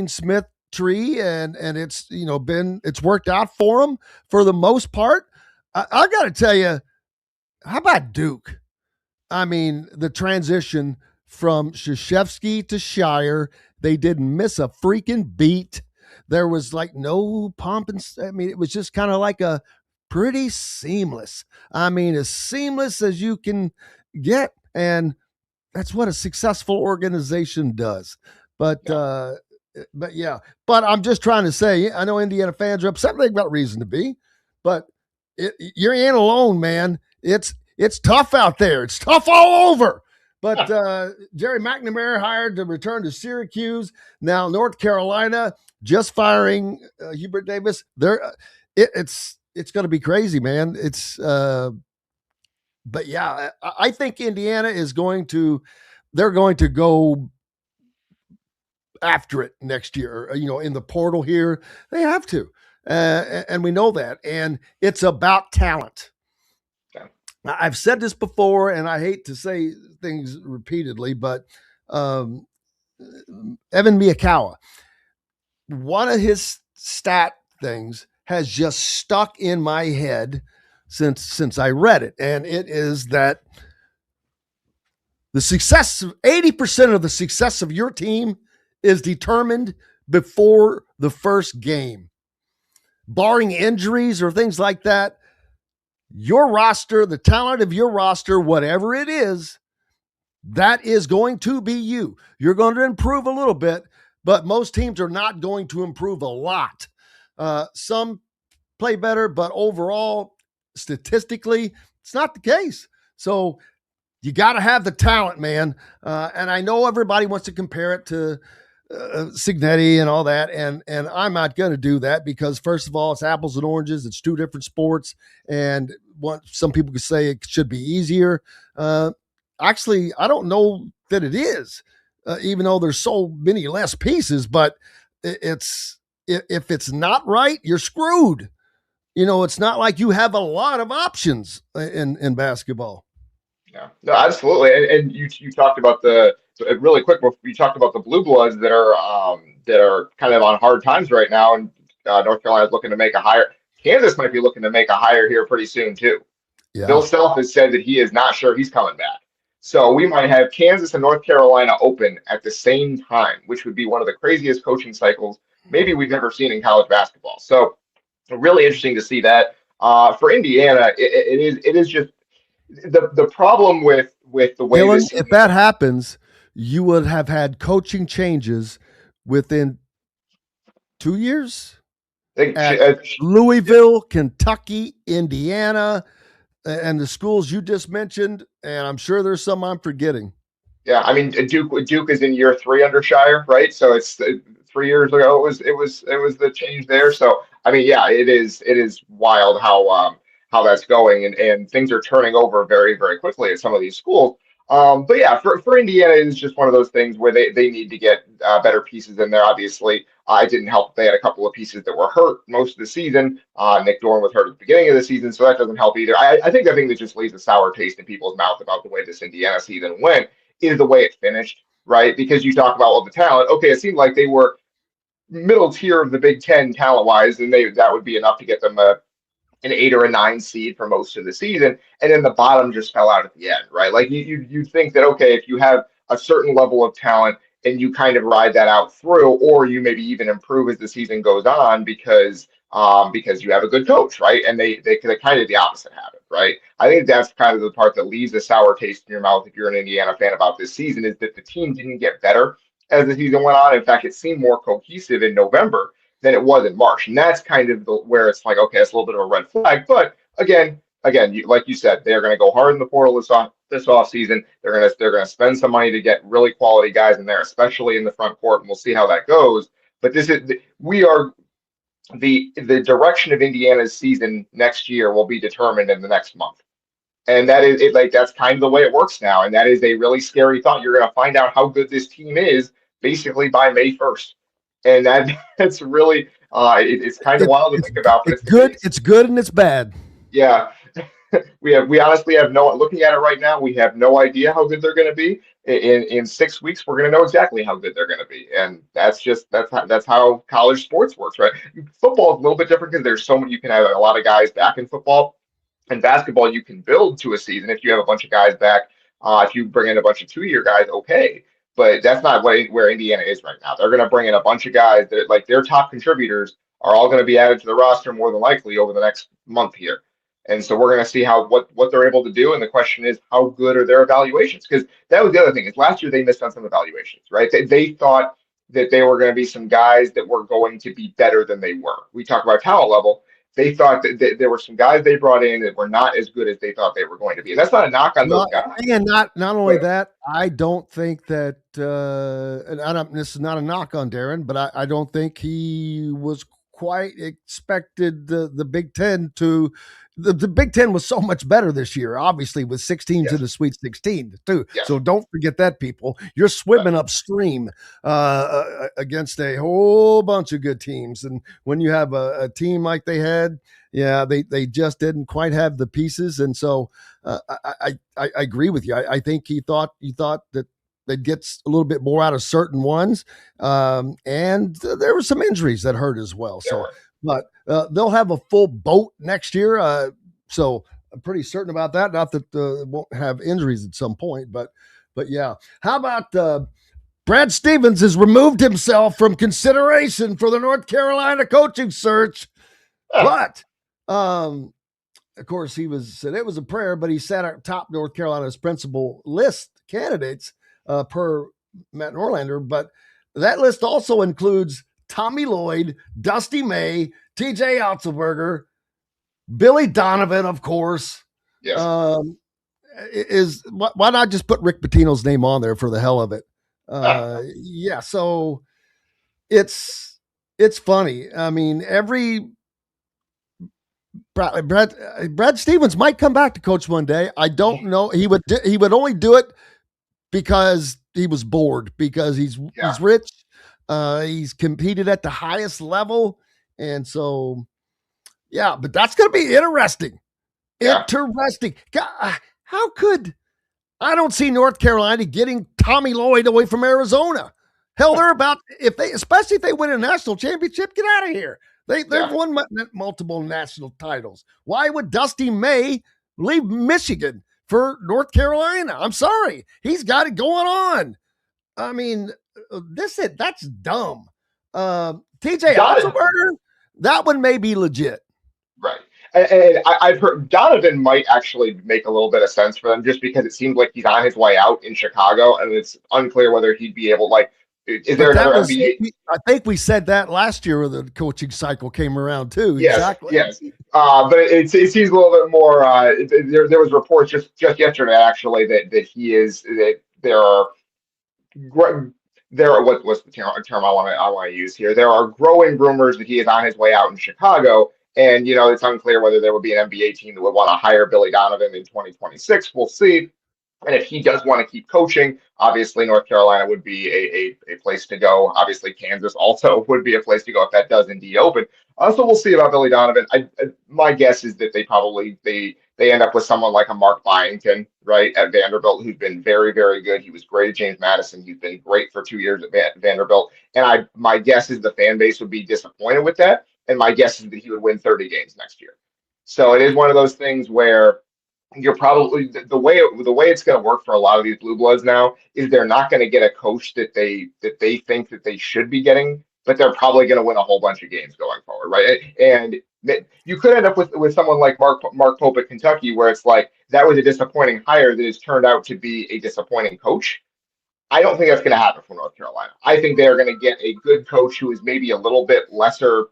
Smith tree and it's it's worked out for them for the most part. I got to tell you, how about Duke? I mean, the transition from Krzyzewski to Shire, they didn't miss a freaking beat. There was like no pomp and it was just kind of like a pretty seamless. I mean, as seamless as you can get, and that's what a successful organization does. But I'm just trying to say, I know Indiana fans are upset. They've got reason to be, but you ain't alone, man. It's tough out there. It's tough all over. But Jerry McNamara hired to return to Syracuse. Now North Carolina just firing Hubert Davis. It's going to be crazy, man. But yeah, I think Indiana they're going to go after it next year. In the portal here, they have to, and we know that. And it's about talent. I've said this before, and I hate to say things repeatedly, but Evan Miyakawa, one of his stat things has just stuck in my head since I read it, and it is that the success, 80% of the success of your team is determined before the first game, barring injuries or things like that. Your roster, the talent of your roster, whatever it is, that is going to be you. You're going to improve a little bit, but most teams are not going to improve a lot. Some play better, but overall, statistically, it's not the case. So you got to have the talent, man. And I know everybody wants to compare it to Signetti and all that, and I'm not going to do that because, first of all, it's apples and oranges. It's two different sports, and some people could say it should be easier. Actually, I don't know that it is, even though there's so many less pieces. But if it's not right, you're screwed. It's not like you have a lot of options in basketball. Yeah, no, absolutely. And you talked about really quick. You talked about the blue bloods that are kind of on hard times right now, and North Carolina is looking to make a hire. Kansas might be looking to make a hire here pretty soon too. Yeah. Bill Self has said that he is not sure he's coming back. So we might have Kansas and North Carolina open at the same time, which would be one of the craziest coaching cycles maybe we've ever seen in college basketball. So really interesting to see that. For Indiana, it is just the problem with the way Dylan, this. If that happens, you would have had coaching changes within 2 years at Louisville, Kentucky, Indiana, and the schools you just mentioned. And I'm sure there's some I'm forgetting. Yeah, I mean Duke is in year 3 under Shire, right? So it's 3 years ago it was the change there. So I mean, yeah, it is wild how that's going, and things are turning over very, very quickly at some of these schools. But yeah, for Indiana, it's just one of those things where they need to get better pieces in there. Obviously, it didn't help. They had a couple of pieces that were hurt most of the season. Nick Dorn was hurt at the beginning of the season, so that doesn't help either. I think the thing that just leaves a sour taste in people's mouth about the way this Indiana season went is the way it finished, right? Because you talk about all the talent. Okay, it seemed like they were middle tier of the Big Ten talent-wise, and that would be enough to get them an 8 or a 9 seed for most of the season, and then the bottom just fell out at the end, right? Like you think that, okay, if you have a certain level of talent and you kind of ride that out through, or you maybe even improve as the season goes on because you have a good coach, right? And they kind of the opposite happen, right? I think that's kind of the part that leaves a sour taste in your mouth if you're an Indiana fan about this season, is that the team didn't get better as the season went on. In fact, it seemed more cohesive in November than it was in March. And that's kind of where it's like, okay, it's a little bit of a red flag. But again, like you said, they're going to go hard in the portal this offseason. They're going to spend some money to get really quality guys in there, especially in the front court, and we'll see how that goes. But the direction of Indiana's season next year will be determined in the next month. And that is it. That's kind of the way it works now. And that is a really scary thought. You're going to find out how good this team is basically by May 1st. And that's really it's kind of wild to think about. But it's good. It's good and it's bad. Yeah, we honestly have looking at it right now. We have no idea how good they're going to be. In 6 weeks, we're going to know exactly how good they're going to be, and that's how college sports works, right? Football is a little bit different because there's so many. You can have a lot of guys back in football. And basketball, you can build to a season if you have a bunch of guys back. If you bring in a bunch of 2-year guys, okay. But that's not where Indiana is right now. They're going to bring in a bunch of guys that, their top contributors are all going to be added to the roster more than likely over the next month here. And so we're going to see what they're able to do. And the question is, how good are their evaluations? Because that was the other thing, is last year they missed on some evaluations, right? They thought that they were going to be some guys that were going to be better than they were. We talk about talent level. They thought that there were some guys they brought in that were not as good as they thought they were going to be. And that's not a knock on those guys. And not only that, I don't think that, this is not a knock on Darren, but I don't think he was quite expected the Big Ten to. The Big Ten was so much better this year, obviously, with 6 teams in the Sweet 16 too. Yes. So don't forget that, people. You're swimming upstream against a whole bunch of good teams, and when you have a team like they had, they just didn't quite have the pieces, and so I agree with you. I think he thought that they'd get a little bit more out of certain ones, and there were some injuries that hurt as well. So. But they'll have a full boat next year, so I'm pretty certain about that. Not that won't have injuries at some point, but yeah. How about Brad Stevens has removed himself from consideration for the North Carolina coaching search, but of course he said it was a prayer, but he sat at top North Carolina's principal list candidates per Matt Norlander, but that list also includes Tommy Lloyd, Dusty May, TJ Otzelberger, Billy Donovan, of course. Yes. Why not just put Rick Pitino's name on there for the hell of it? Yeah, so it's funny. I mean, Brad Stevens might come back to coach one day. I don't know. He would only do it because he was bored, because he's rich. He's competed at the highest level. And so, yeah, but that's going to be interesting. Yeah. Interesting. God, how could I don't see North Carolina getting Tommy Lloyd away from Arizona. Hell, they're about, especially if they win a national championship, get out of here. They've won multiple national titles. Why would Dusty May leave Michigan for North Carolina? I'm sorry. He's got it going on. I mean, that's dumb. TJ Otzelberger, that one may be legit. Right. And I've heard Donovan might actually make a little bit of sense for them, just because it seems like he's on his way out in Chicago, and it's unclear whether he'd be able, is there another NBA? I think we said that last year when the coaching cycle came around too. Yes, exactly. Yes. But it seems a little bit more, there was reports just yesterday, actually, that he is, that there are what's the term I want to use here? There are growing rumors that he is on his way out in Chicago. And, it's unclear whether there would be an NBA team that would want to hire Billy Donovan in 2026. We'll see. And if he does want to keep coaching, obviously North Carolina would be a place to go. Obviously, Kansas also would be a place to go if that does indeed open. So we'll see about Billy Donovan. My guess is that they end up with someone like a Mark Byington, right, at Vanderbilt, who's been very, very good. He was great at James Madison. He's been great for 2 years at Vanderbilt. And my guess is the fan base would be disappointed with that. And my guess is that he would win 30 games next year. So it is one of those things where you're probably the way it's going to work for a lot of these blue bloods now is they're not going to get a coach that they think that they should be getting, but they're probably going to win a whole bunch of games going forward, right? And you could end up with someone like Mark Pope at Kentucky, where it's like that was a disappointing hire that has turned out to be a disappointing coach. I don't think that's going to happen for North Carolina. I think they are going to get a good coach who is maybe a little bit lesser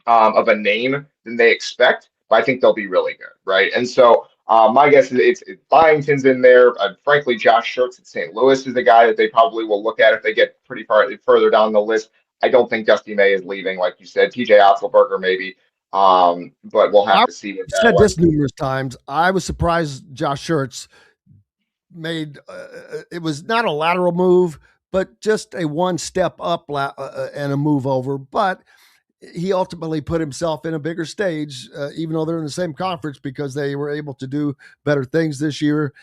of a name than they expect, but I think they'll be really good, right? And so my guess is it's Byington's in there. Frankly, Josh Schertz at St. Louis is the guy that they probably will look at if they get pretty further down the list. I don't think Dusty May is leaving, like you said. TJ Otzelberger maybe, but we'll have to see. I've said this numerous times. I was surprised Josh Schertz made it was not a lateral move, but just a one step up and a move over. But he ultimately put himself in a bigger stage, even though they're in the same conference, because they were able to do better things this year.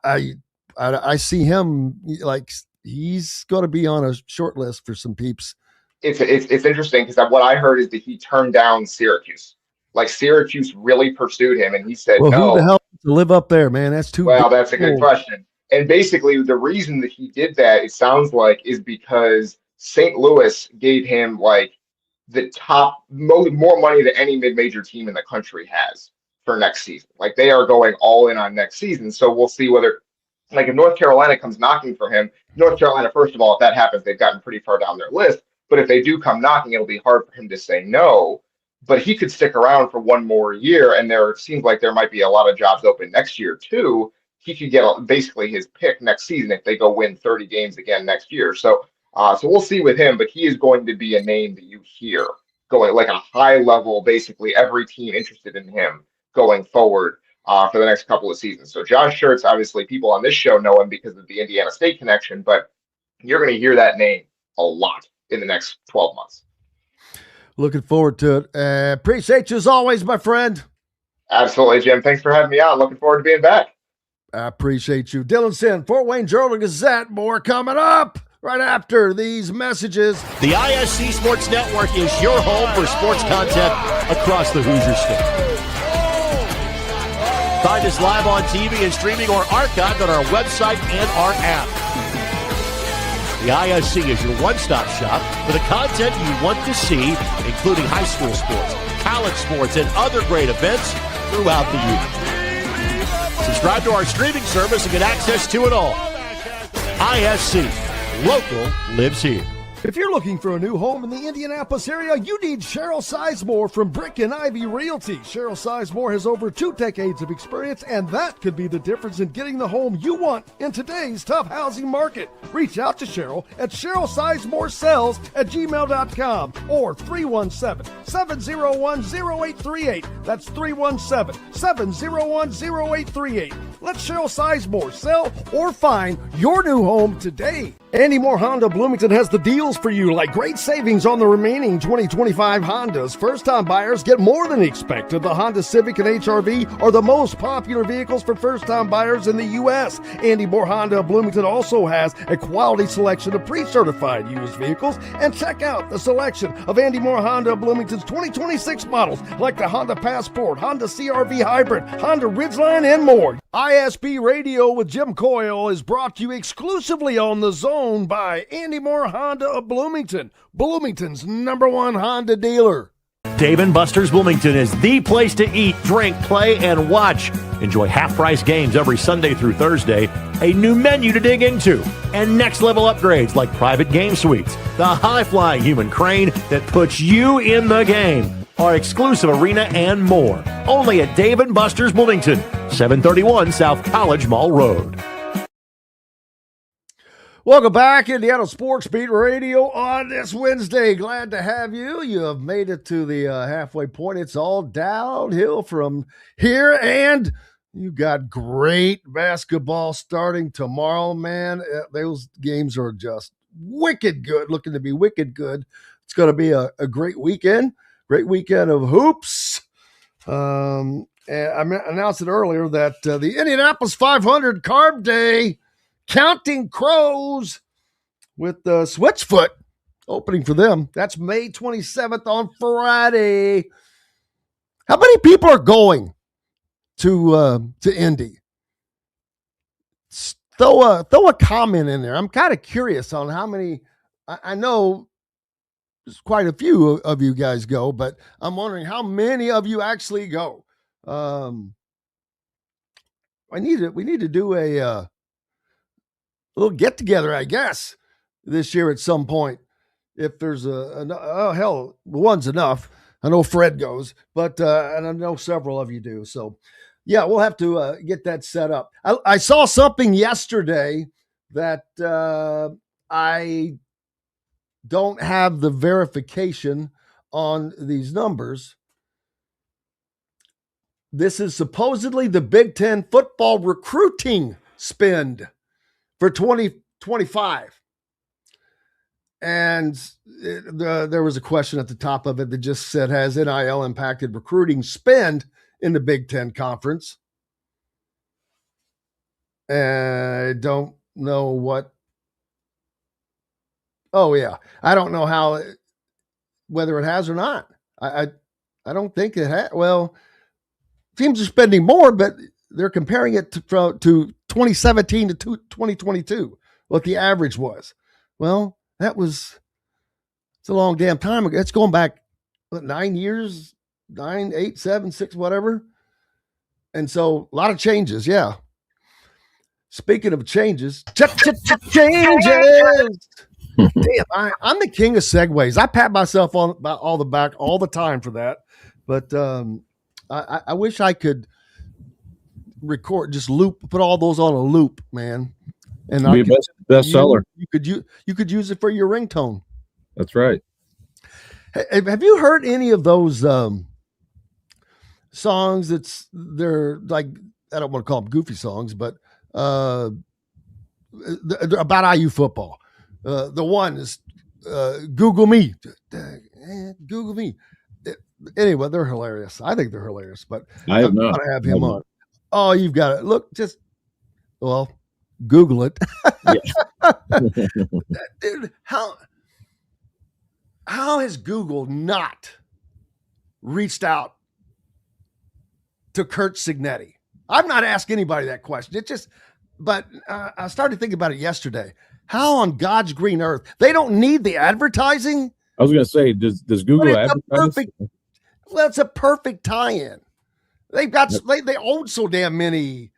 I see him like he's going to be on a short list for some peeps. It's interesting because what I heard is that he turned down Syracuse. Like Syracuse really pursued him, and he said, "No." Who the hell to live up there, man? That's too. Well, that's a good question. And basically, the reason that he did that, it sounds like, is because St. Louis gave him the top more money than any mid-major team in the country has for next season. Like they are going all in on next season. So we'll see whether, if North Carolina comes knocking for him, North Carolina, first of all, if that happens, they've gotten pretty far down their list. But if they do come knocking, it'll be hard for him to say no. But he could stick around for one more year, and there seems like there might be a lot of jobs open next year too. He could get basically his pick next season if they go win 30 games again next year. So we'll see with him, but he is going to be a name that you hear going like a high level, basically every team interested in him going forward for the next couple of seasons. So Josh Schertz, obviously people on this show know him because of the Indiana State connection, but you're going to hear that name a lot in the next 12 months. Looking forward to it. Appreciate you as always, my friend. Absolutely, Jim. Thanks for having me on. Looking forward to being back. I appreciate you. Dylan Sinn, Fort Wayne Journal-Gazette. More coming up right after these messages. The ISC Sports Network is your home for sports content across the Hoosier State. Find us live on TV and streaming or archived on our website and our app. The ISC is your one-stop shop for the content you want to see, including high school sports, college sports, and other great events throughout the year. Subscribe to our streaming service and get access to it all. ISC. Local lives here. If you're looking for a new home in the Indianapolis area, you need Cheryl Sizemore from Brick and Ivy Realty. Cheryl Sizemore has over 2 decades of experience, and that could be the difference in getting the home you want in today's tough housing market. Reach out to Cheryl at CherylSizemoreSells@gmail.com or 317-701-0838. That's 317-701-0838. Let Cheryl Sizemore sell or find your new home today. Andy Moore Honda Bloomington has the deals for you, like great savings on the remaining 2025 Hondas. First-time buyers get more than expected. The Honda Civic and HR-V are the most popular vehicles for first-time buyers in the U.S. Andy Moore Honda Bloomington also has a quality selection of pre-certified used vehicles. And check out the selection of Andy Moore Honda Bloomington's 2026 models, like the Honda Passport, Honda CR-V Hybrid, Honda Ridgeline, and more. ISB Radio with Jim Coyle is brought to you exclusively on The Zone by Andy Moore Honda of Bloomington, Bloomington's #1 Honda dealer. Dave & Buster's Bloomington is the place to eat, drink, play, and watch. Enjoy half-price games every Sunday through Thursday, a new menu to dig into, and next-level upgrades like private game suites, the high-flying human crane that puts you in the game, our exclusive arena, and more. Only at Dave & Buster's Bloomington, 731 South College Mall Road. Welcome back, Indiana Sports Beat Radio on this Wednesday. Glad to have you. You have made it to the halfway point. It's all downhill from here, and you got great basketball starting tomorrow, man. Those games are just wicked good, looking to be wicked good. It's going to be a great weekend of hoops. And I announced it earlier that the Indianapolis 500 Carb Day, Counting Crows with Switchfoot opening for them. That's May 27th on Friday. How many people are going to Indy? Throw a comment in there. I'm kind of curious on how many. I know there's quite a few of you guys go, but I'm wondering how many of you actually go. We need to do a little get together, I guess, this year at some point. If there's one's enough. I know Fred goes, but and I know several of you do. So, yeah, we'll have to get that set up. I saw something yesterday that I don't have the verification on these numbers. This is supposedly the Big Ten football recruiting spend for 2025. And there was a question at the top of it that just said, has NIL impacted recruiting spend in the Big Ten Conference? I don't know what. Oh, yeah. I don't know whether it has or not. I don't think it has. Well, teams are spending more, but they're comparing it to 2017 to 2022, what the average was. Well, it's a long damn time ago. It's going back 9 years, 9, 8, 7, 6, whatever. And so a lot of changes. Yeah. Speaking of changes, changes. Damn, I'm the king of segues. I pat myself on all the back all the time for that. But I wish I could record, just put all those on a loop, man. And be a bestseller. You could use it for your ringtone. That's right. Have you heard any of those songs? They're like, I don't want to call them goofy songs, but about IU football. The one is Google Me. Google Me. Anyway, they're hilarious. I think they're hilarious, but I have not. To have him on. Oh, you've got it. Look, Google it. Dude, how has Google not reached out to Kurt Signetti? I'm not asking anybody that question. But I started thinking about it yesterday. How on God's green earth? They don't need the advertising. I was going to say, does Google advertise? It's a perfect tie-in. They own so damn many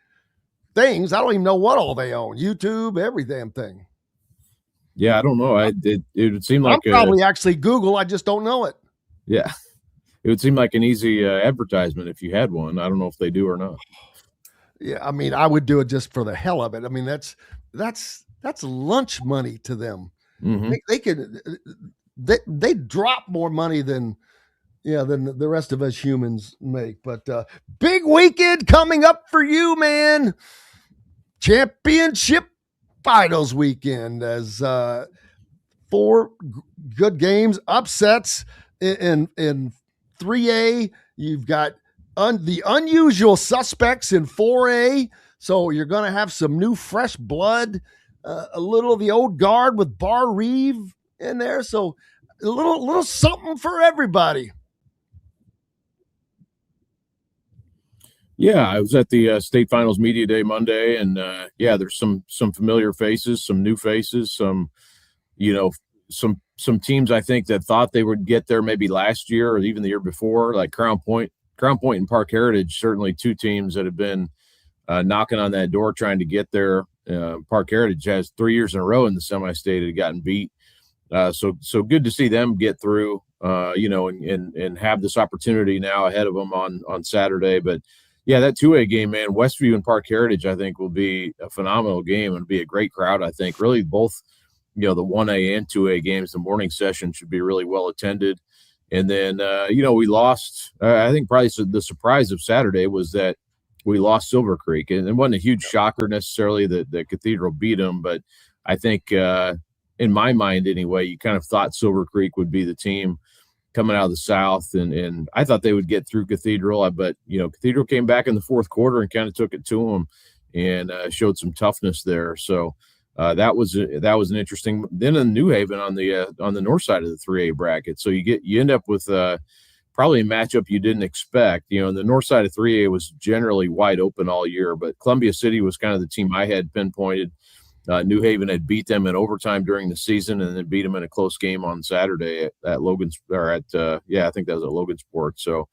things. I don't even know what all they own. YouTube, every damn thing. Yeah, I don't know. It would seem like I'm probably actually Google. I just don't know it. Yeah, it would seem like an easy advertisement if you had one. I don't know if they do or not. Yeah, I mean, I would do it just for the hell of it. I mean, that's lunch money to them. Mm-hmm. They could they drop more money than the rest of us humans make. But big weekend coming up for you, man. Championship finals weekend as 4 good games, upsets in 3A. You've got the unusual suspects in 4A. So you're going to have some new fresh blood, a little of the old guard with Bar Reeve in there. So a little something for everybody. Yeah, I was at the state finals media day Monday, and there's some familiar faces, some new faces, some teams I think that thought they would get there maybe last year or even the year before, like Crown Point and Park Heritage, certainly 2 teams that have been knocking on that door trying to get there. Park Heritage has 3 years in a row in the semi-state had gotten beat. So good to see them get through, and have this opportunity now ahead of them on Saturday. But yeah, that 2A game, man, Westview and Park Heritage, I think will be a phenomenal game and be a great crowd. I think really both, the 1A and 2A games, the morning session should be really well attended. And then, we lost, I think probably the surprise of Saturday was that we lost Silver Creek, and it wasn't a huge shocker necessarily that Cathedral beat them. But I think, in my mind anyway, you kind of thought Silver Creek would be the team coming out of the South, and I thought they would get through Cathedral. But Cathedral came back in the fourth quarter and kind of took it to them and showed some toughness there. So that was an interesting. Then in New Haven on the north side of the 3A bracket, so you end up with probably a matchup you didn't expect. The north side of 3A was generally wide open all year, but Columbia City was kind of the team I had pinpointed. New Haven had beat them in overtime during the season, and then beat them in a close game on Saturday at Logan's, or I think that was at Logansport. So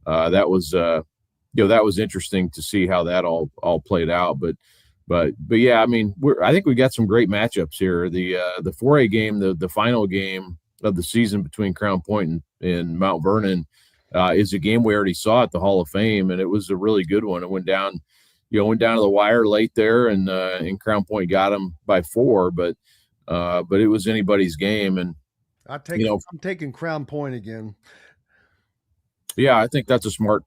that was interesting to see how that all played out. But yeah, I mean, I think we got some great matchups here. The 4A game, the final game of the season between Crown Point and Mount Vernon, is a game we already saw at the Hall of Fame, and it was a really good one. It went down to the wire late there, and Crown Point got them by 4, but it was anybody's game. And I'm taking Crown Point again. Yeah, I think that's a smart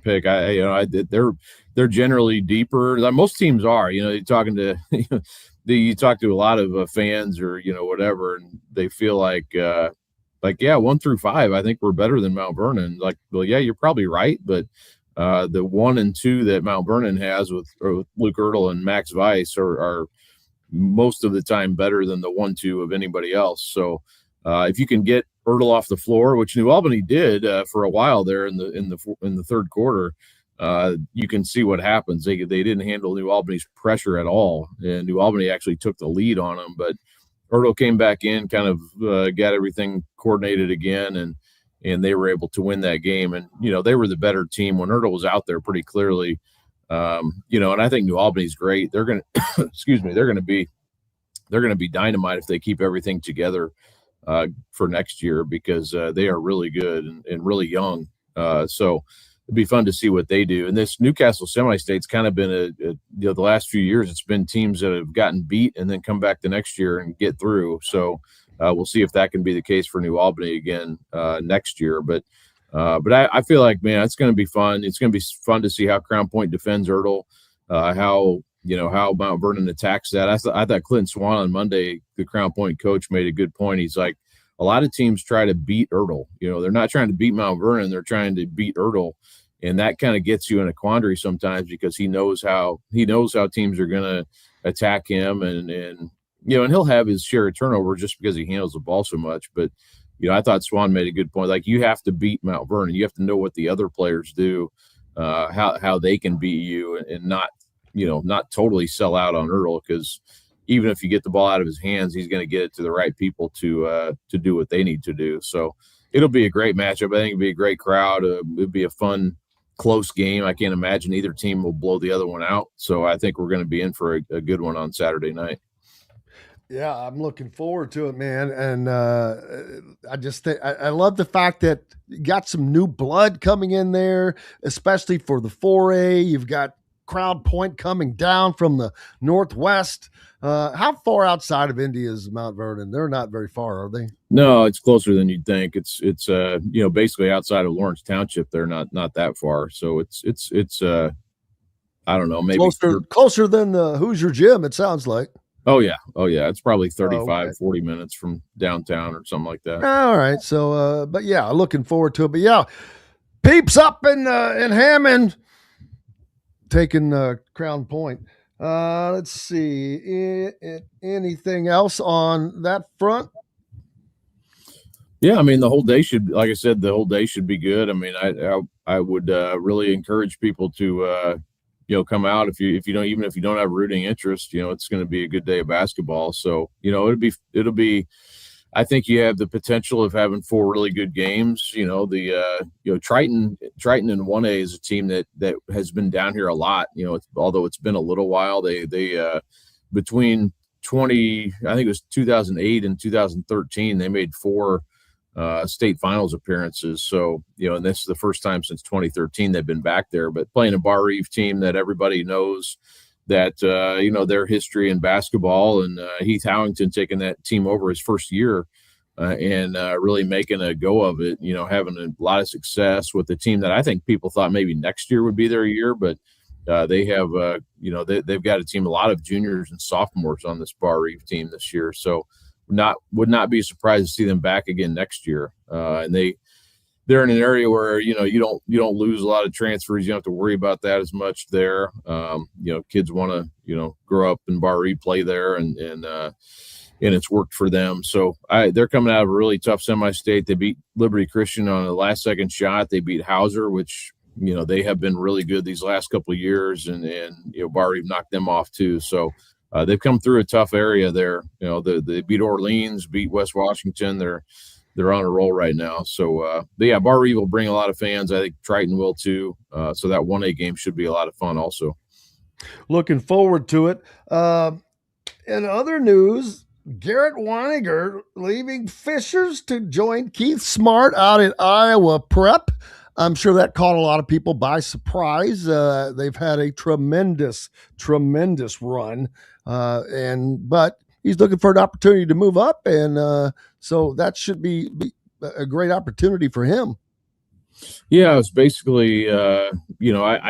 pick. They're generally deeper. Most teams are. You're talking to you talk to a lot of fans or whatever, and they feel like 1 through 5, I think we're better than Mount Vernon. Like, well, yeah, you're probably right, but the 1 and 2 that Mount Vernon has with Luke Ertl and Max Weiss are most of the time better than the 1-2 of anybody else. So if you can get Ertl off the floor, which New Albany did for a while there in the third quarter, you can see what happens. They didn't handle New Albany's pressure at all, and New Albany actually took the lead on them. But Ertl came back in, kind of got everything coordinated again, and they were able to win that game. And they were the better team when Ertl was out there pretty clearly. And I think New Albany's great. They're going to excuse me. They're going to be dynamite if they keep everything together for next year, because they are really good and really young. So it'd be fun to see what they do. And this Newcastle semi-state's kind of been the last few years, it's been teams that have gotten beat and then come back the next year and get through. So we'll see if that can be the case for New Albany again next year. But I feel like, man, it's going to be fun. It's going to be fun to see how Crown Point defends Ertl, how Mount Vernon attacks that. I thought Clinton Swan on Monday, the Crown Point coach, made a good point. He's like, a lot of teams try to beat Ertl. They're not trying to beat Mount Vernon. They're trying to beat Ertl. And that kind of gets you in a quandary sometimes, because he knows how teams are going to attack him, and he'll have his share of turnover just because he handles the ball so much. But I thought Swan made a good point. Like, you have to beat Mount Vernon. You have to know what the other players do, how they can beat you, and not totally sell out on Ertl, because even if you get the ball out of his hands, he's going to get it to the right people to do what they need to do. So it'll be a great matchup. I think it'll be a great crowd. It'll be a fun, close game. I can't imagine either team will blow the other one out. So I think we're going to be in for a good one on Saturday night. Yeah, I'm looking forward to it, man. And I just think I love the fact that you got some new blood coming in there, especially for the 4A. You've got Crown Point coming down from the Northwest. How far outside of Indy is Mount Vernon? They're not very far, are they? No, it's closer than you'd think. It's basically outside of Lawrence Township. They're not that far. So it's I don't know, maybe closer than the Hoosier Gym, it sounds like. Oh yeah. It's probably 35, okay. 40 minutes from downtown or something like that. All right. So, but yeah, looking forward to it. But yeah, peeps up in Hammond taking Crown Point. Let's see. Anything else on that front? Yeah, I mean, the whole day should, like I said, the whole day should be good. I mean, I would really encourage people to come out if you don't, even if you don't have rooting interest, it's going to be a good day of basketball. So, it'll be, I think you have the potential of having 4 really good games. Triton in 1A is a team that has been down here a lot, although it's been a little while. They between I think it was 2008 and 2013, they made 4 state finals appearances. So, and this is the first time since 2013 they've been back there, but playing a Bar Eve team that everybody knows that, their history in basketball, and Heath Howington taking that team over his first year and really making a go of it, having a lot of success with the team that I think people thought maybe next year would be their year, but they have, they've got a team, a lot of juniors and sophomores on this Bar Eve team this year. So would not be surprised to see them back again next year. And they're in an area where, you don't lose a lot of transfers. You don't have to worry about that as much there. Kids want to, grow up in Bar Eve, play there, and it's worked for them. So they're coming out of a really tough semi-state. They beat Liberty Christian on a last second shot. They beat Hauser, which, they have been really good these last couple of years, and Bar Eve knocked them off too. So they've come through a tough area there. They beat Orleans, beat West Washington. They're on a roll right now. So, Bar Eve will bring a lot of fans. I think Triton will too. So that 1A game should be a lot of fun also. Looking forward to it. In other news, Garrett Weininger leaving Fishers to join Keith Smart out at Iowa Prep. I'm sure that caught a lot of people by surprise. They've had a tremendous run, but he's looking for an opportunity to move up, and so that should be a great opportunity for him. Yeah, it was basically, I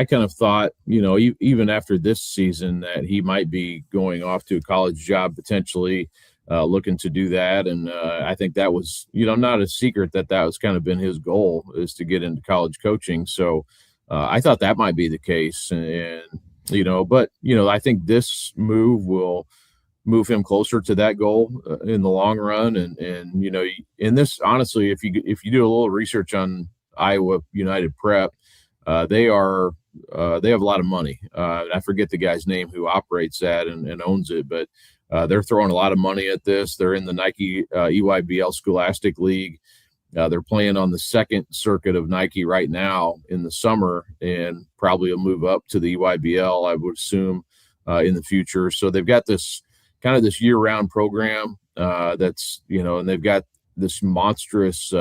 kind of thought, even after this season that he might be going off to a college job potentially. Looking to do that. And I think that was, not a secret that was kind of been his goal, is to get into college coaching. So I thought that might be the case. And but, I think this move will move him closer to that goal in the long run. And in this, honestly, if you do a little research on Iowa United Prep, they have a lot of money. I forget the guy's name who operates that and owns it, but they're throwing a lot of money at this. They're in the Nike EYBL Scholastic League. They're playing on the second circuit of Nike right now in the summer, and probably will move up to the EYBL, I would assume, in the future. So they've got this kind of this year-round program that's, and they've got this monstrous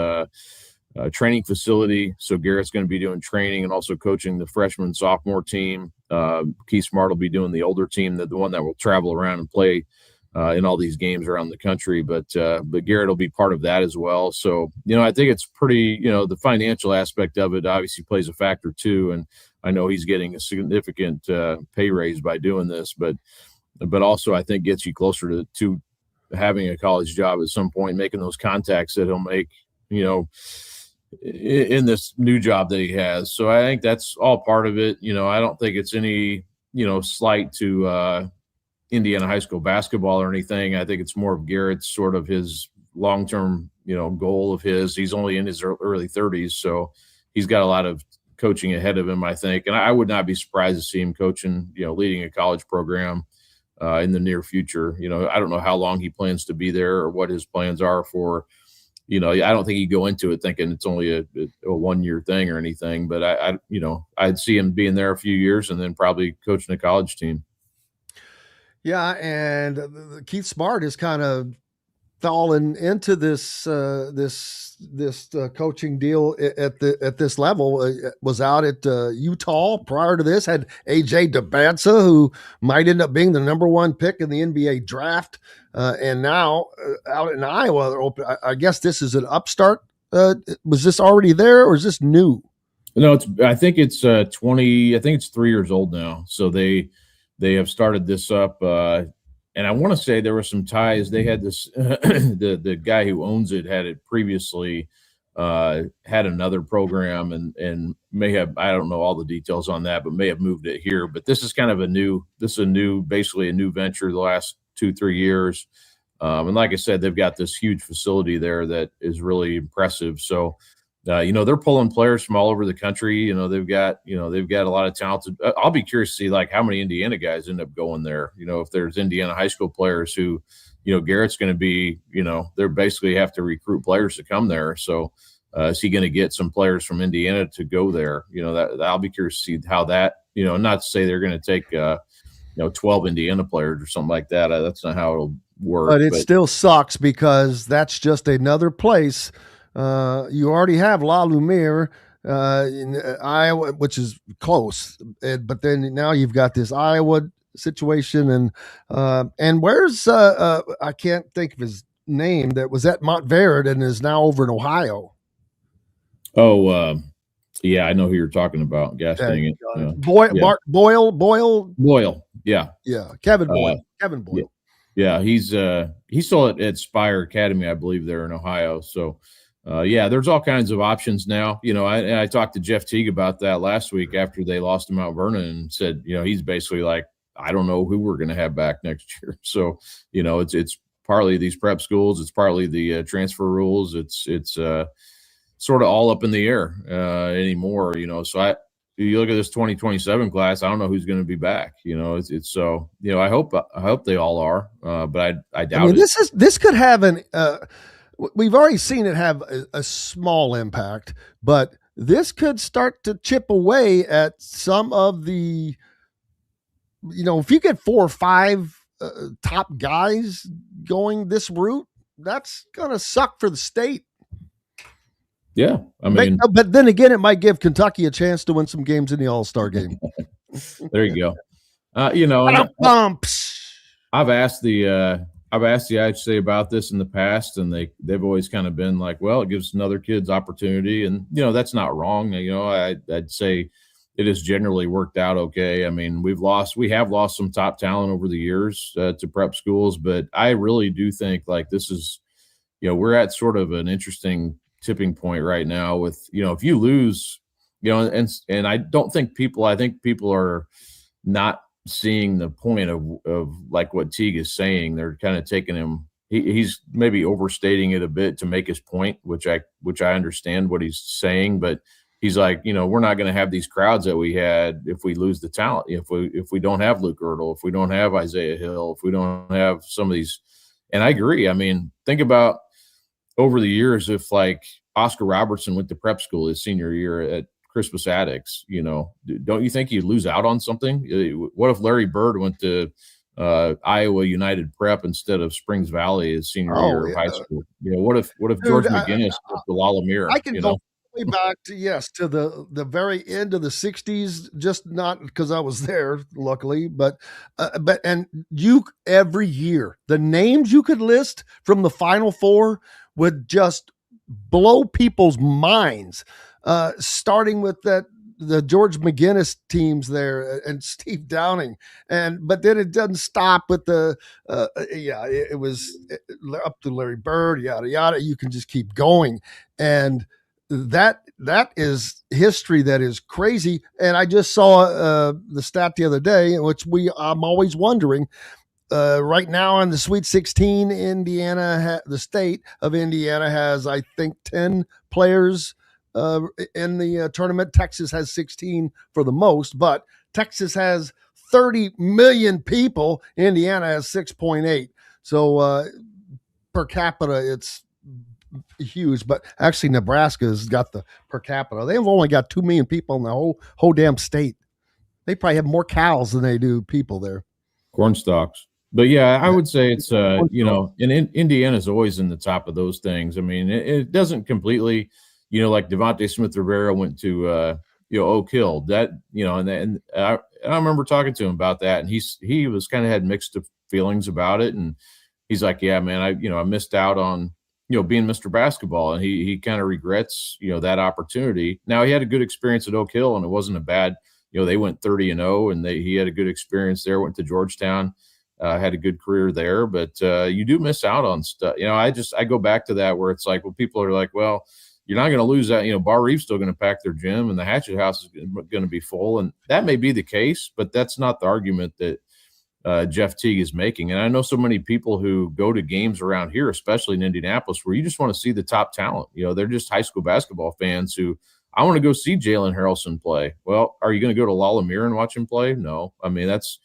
training facility. So Garrett's going to be doing training and also coaching the freshman sophomore team. Keith Smart will be doing the older team, the one that will travel around and play in all these games around the country. But Garrett will be part of that as well. So, I think it's pretty, the financial aspect of it obviously plays a factor too. And I know he's getting a significant pay raise by doing this, but also I think gets you closer to having a college job at some point, making those contacts that he'll make, in this new job that he has. So I think that's all part of it. I don't think it's any, slight to Indiana high school basketball or anything. I think it's more of Garrett's sort of his long-term, goal of his. He's only in his early 30s, so he's got a lot of coaching ahead of him, I think. And I would not be surprised to see him coaching, leading a college program in the near future. I don't know how long he plans to be there or what his plans are for, I don't think he'd go into it thinking it's only a 1-year thing or anything, but I'd see him being there a few years and then probably coaching a college team. Yeah, and Keith Smart is kind of fallen into this coaching deal at this level. Was out at Utah prior to this. Had AJ DeBanza, who might end up being the number one pick in the NBA draft, and now out in Iowa. They're open. I guess this is an upstart. Was this already there, or is this new? No, I think it's 20. I think it's 3 years old now. So they have started this up. And I want to say there were some ties. They had this the guy who owns it had it previously, had another program and may have, I don't know all the details on that, but may have moved it here. But this is kind of basically a new venture the last 2-3 years. And like I said, they've got this huge facility there that is really impressive. So they're pulling players from all over the country. They've got a lot of talented. I'll be curious to see like how many Indiana guys end up going there. If there's Indiana high school players who, Garrett's going to be, they're basically have to recruit players to come there. So is he going to get some players from Indiana to go there? That I'll be curious to see how that. Not to say they're going to take 12 Indiana players or something like that. That's not how it'll work. But it still sucks because that's just another place. You already have La Lumiere in Iowa, which is close, but then now you've got this Iowa situation, and where's I can't think of his name that was at Montverde and is now over in Ohio. Oh, yeah, I know who you're talking about. Gosh dang it, Mark Boyle. Yeah, Kevin Boyle. Kevin Boyle. Yeah, he's still at Spire Academy, I believe, there in Ohio. So. There's all kinds of options now. I talked to Jeff Teague about that last week after they lost to Mount Vernon and said, he's basically like, I don't know who we're going to have back next year. So, it's partly these prep schools. It's partly the transfer rules. It's sort of all up in the air anymore, So you look at this 2027 class, I don't know who's going to be back. It's so, I hope they all are, but I doubt it. This could have we've already seen it have a small impact, but this could start to chip away at some of the, if you get 4 or 5 top guys going this route, that's going to suck for the state. Yeah. I mean, but then again, it might give Kentucky a chance to win some games in the All-Star game. There you go. I've asked the IHSA about this in the past, and they've always kind of been like, well, it gives another kids opportunity, and that's not wrong. I'd say it has generally worked out okay. I mean, we have lost some top talent over the years to prep schools, but I really do think like this is, we're at sort of an interesting tipping point right now with, if you lose, and I think people are not seeing the point of like what Teague is saying. They're kind of taking him. He's maybe overstating it a bit to make his point, which I understand what he's saying, but he's like, we're not going to have these crowds that we had if we lose the talent. If we don't have Luke Ertl, if we don't have Isaiah Hill, if we don't have some of these. And I agree. I mean, think about over the years, if like Oscar Robertson went to prep school his senior year at Crispus Attucks, don't you think you'd lose out on something? What if Larry Bird went to Iowa United Prep instead of Springs Valley his senior year of high school? What if George McGinnis went to La Lumiere? I can go way back to the very end of the 60s, just not because I was there, luckily, but you every year the names you could list from the Final Four would just blow people's minds. Starting with the George McGinnis teams there and Steve Downing, but then it doesn't stop with it was up to Larry Bird, yada yada. You can just keep going, and that is history that is crazy. And I just saw the stat the other day, in which I'm always wondering. Right now in the Sweet 16, Indiana, the state of Indiana has, I think, 10 players in the tournament. Texas has 16 for the most, but Texas has 30 million people. Indiana has 6.8. So per capita, it's huge. But actually, Nebraska's got the per capita. They've only got 2 million people in the whole damn state. They probably have more cows than they do people there. Corn stalks. But yeah, I would say it's Indiana's always in the top of those things. I mean, it doesn't completely, like Devontae Smith-Rivera went to Oak Hill. That, and I remember talking to him about that, and he was kind of had mixed feelings about it, and he's like, yeah, man, I missed out on being Mr. Basketball, and he kind of regrets that opportunity. Now, he had a good experience at Oak Hill, and it wasn't a bad. They went 30-0, and he had a good experience there. Went to Georgetown. Had a good career there, but you do miss out on stuff. I go back to that where it's like, well, people are like, well, you're not going to lose that. Bar Reef's still going to pack their gym, and the Hatchet House is going to be full, and that may be the case, but that's not the argument that Jeff Teague is making. And I know so many people who go to games around here, especially in Indianapolis, where you just want to see the top talent. They're just high school basketball fans who I want to go see Jalen Harrelson play. Well, are you going to go to Lawler and watch him play? No. I mean, that's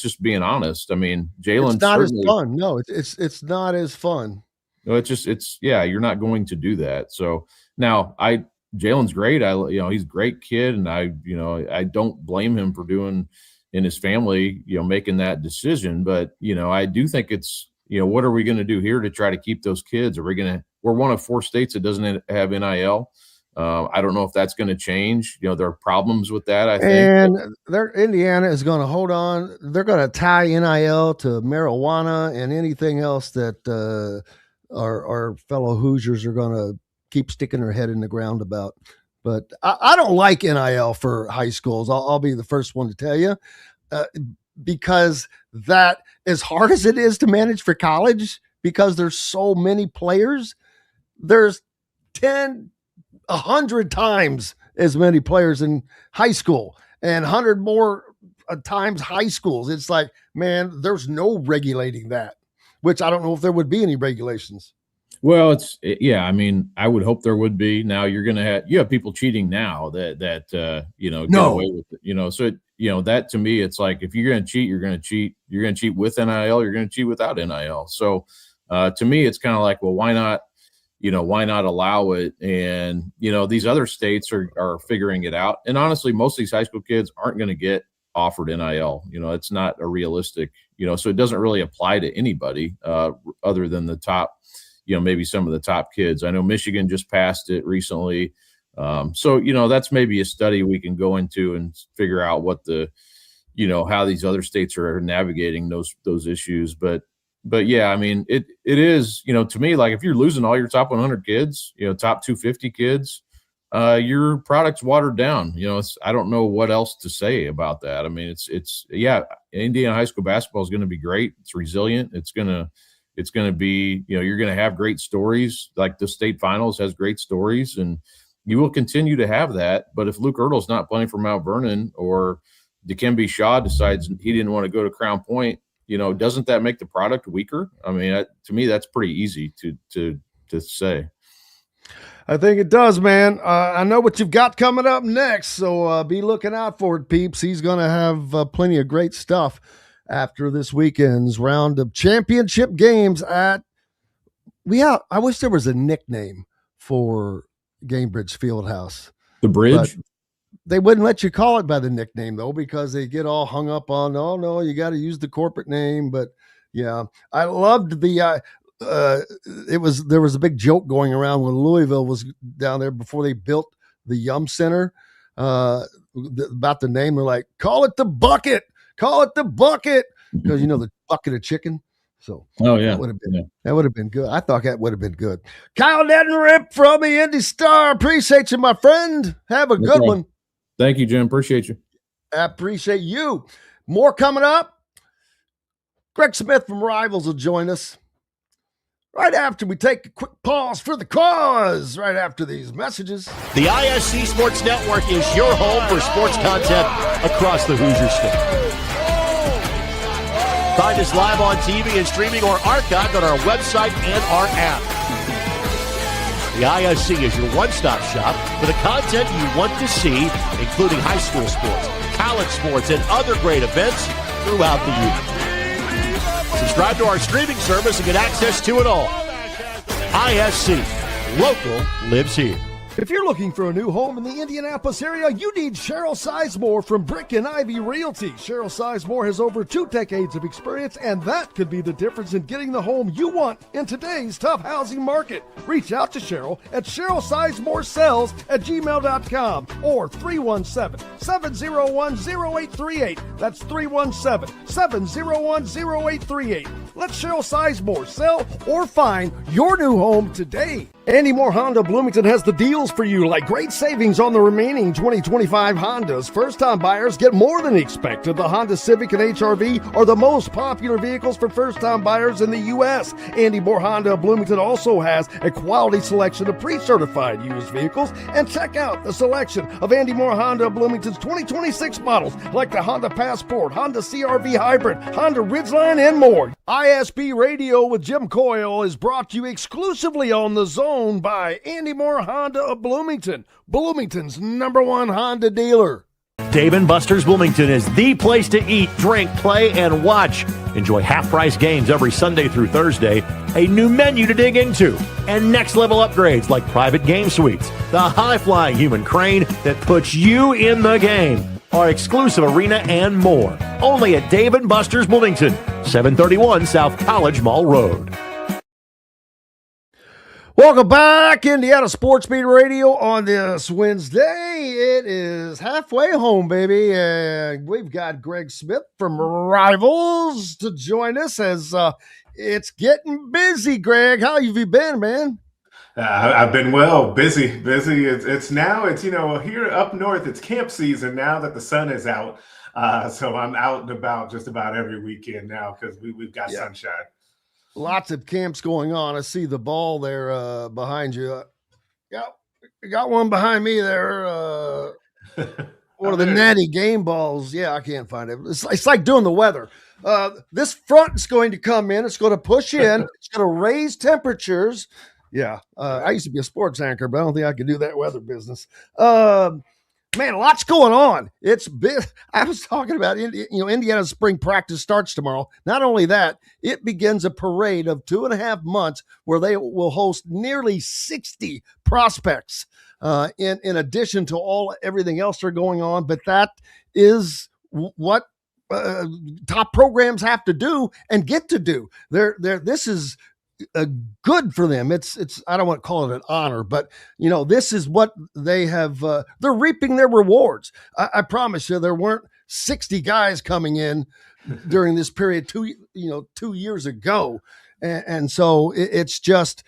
just being honest. I mean, Jalen. It's not as fun. No, it's not as fun. No, you're not going to do that. So now Jalen's great. He's a great kid, and I don't blame him for doing in his family, making that decision. But, I do think it's, what are we going to do here to try to keep those kids? We're one of 4 states that doesn't have NIL. I don't know if that's going to change. There are problems with that, I think. And Indiana is going to hold on. They're going to tie NIL to marijuana and anything else that our fellow Hoosiers are going to keep sticking their head in the ground about. But I don't like NIL for high schools. I'll be the first one to tell you, because that, as hard as it is to manage for college, because there's so many players, there's 100 times as many players in high school and 100 more times high schools. It's like, man, there's no regulating that, which I don't know if there would be any regulations. Well, I mean, I would hope there would be. Now you have people cheating now that get away with it, so that to me, it's like, if you're going to cheat, you're going to cheat with NIL, you're going to cheat without NIL. So to me, it's kind of like, well, why not allow it? And, these other states are figuring it out. And honestly, most of these high school kids aren't going to get offered NIL. It's not a realistic, so it doesn't really apply to anybody other than the top, maybe some of the top kids. I know Michigan just passed it recently. So, that's maybe a study we can go into and figure out what how these other states are navigating those issues. But yeah, I mean, it is, to me, like, if you're losing all your top 100 kids, top 250 kids, your product's watered down. I don't know what else to say about that. I mean, Indiana high school basketball is going to be great. It's resilient. It's going to be, you're going to have great stories. Like the state finals has great stories, and you will continue to have that. But if Luke Ertl's not playing for Mount Vernon, or Dikembe Shaw decides he didn't want to go to Crown Point, doesn't that make the product weaker? I mean, to me, that's pretty easy to say. I think it does, man. I know what you've got coming up next, so be looking out for it, peeps. He's going to have plenty of great stuff after this weekend's round of championship games I wish there was a nickname for Gamebridge Fieldhouse. The Bridge? They wouldn't let you call it by the nickname, though, because they get all hung up on, oh, no, you got to use the corporate name. But, yeah, I loved there was a big joke going around when Louisville was down there before they built the Yum Center about the name. They're like, call it the Bucket. Call it the Bucket, because the bucket of chicken. So that would have been good. I thought that would have been good. Kyle Neddenriep from the Indy Star. Appreciate you, my friend. Have a good one. Thank you, Jim. Appreciate you. I appreciate you. More coming up. Greg Smith from Rivals will join us right after we take a quick pause for the cause, right after these messages. The ISC Sports Network is your home for sports content across the Hoosier State. Find us live on TV and streaming, or archived on our website and our app. The ISC is your one-stop shop for the content you want to see, including high school sports, college sports, and other great events throughout the year. Subscribe to our streaming service and get access to it all. ISC. Local lives here. If you're looking for a new home in the Indianapolis area, you need Cheryl Sizemore from Brick and Ivy Realty. Cheryl Sizemore has over 2 decades of experience, and that could be the difference in getting the home you want in today's tough housing market. Reach out to Cheryl at CherylSizemoreSells@gmail.com or 317-701-0838. That's 317-701-0838. Let Cheryl Sizemore sell or find your new home today. Andy Moore Honda Bloomington has the deals for you, like great savings on the remaining 2025 Hondas. First-time buyers get more than expected. The Honda Civic and HR-V are the most popular vehicles for first-time buyers in the U.S. Andy Moore Honda Bloomington also has a quality selection of pre-certified used vehicles. And check out the selection of Andy Moore Honda Bloomington's 2026 models, like the Honda Passport, Honda CR-V Hybrid, Honda Ridgeline, and more. ISB Radio with Jim Coyle is brought to you exclusively on The Zone by Andy Moore Honda of Bloomington, Bloomington's #1 Honda dealer. Dave & Buster's Bloomington is the place to eat, drink, play, and watch. Enjoy half-price games every Sunday through Thursday, a new menu to dig into, and next-level upgrades like private game suites, the high-flying human crane that puts you in the game, our exclusive arena, and more. Only at Dave & Buster's Bloomington, 731 South College Mall Road. Welcome back, Indiana Sports Beat Radio on this Wednesday. It is halfway home, baby. We've got Greg Smith from Rivals to join us as it's getting busy. Greg, how have you been, man? I've been well, busy. It's now, here up north, it's camp season now that the sun is out. So I'm out and about just about every weekend now because we've got sunshine. Lots of camps going on. I see the ball there behind you. Got one behind me there. One of the natty game balls. Yeah, I can't find it. It's like doing the weather. This front is going to come in. It's going to push in. It's going to raise temperatures. Yeah. I used to be a sports anchor, but I don't think I could do that weather business. Man, lots going on. It's big. I was talking about, Indiana's spring practice starts tomorrow. Not only that, it begins a parade of 2.5 months where they will host nearly 60 prospects in addition to everything else they're going on. But that is what top programs have to do and get to do. This is good for them. It's I don't want to call it an honor, but this is what they have. They're reaping their rewards. I promise you, there weren't 60 guys coming in during this period 2 years ago, and so it's just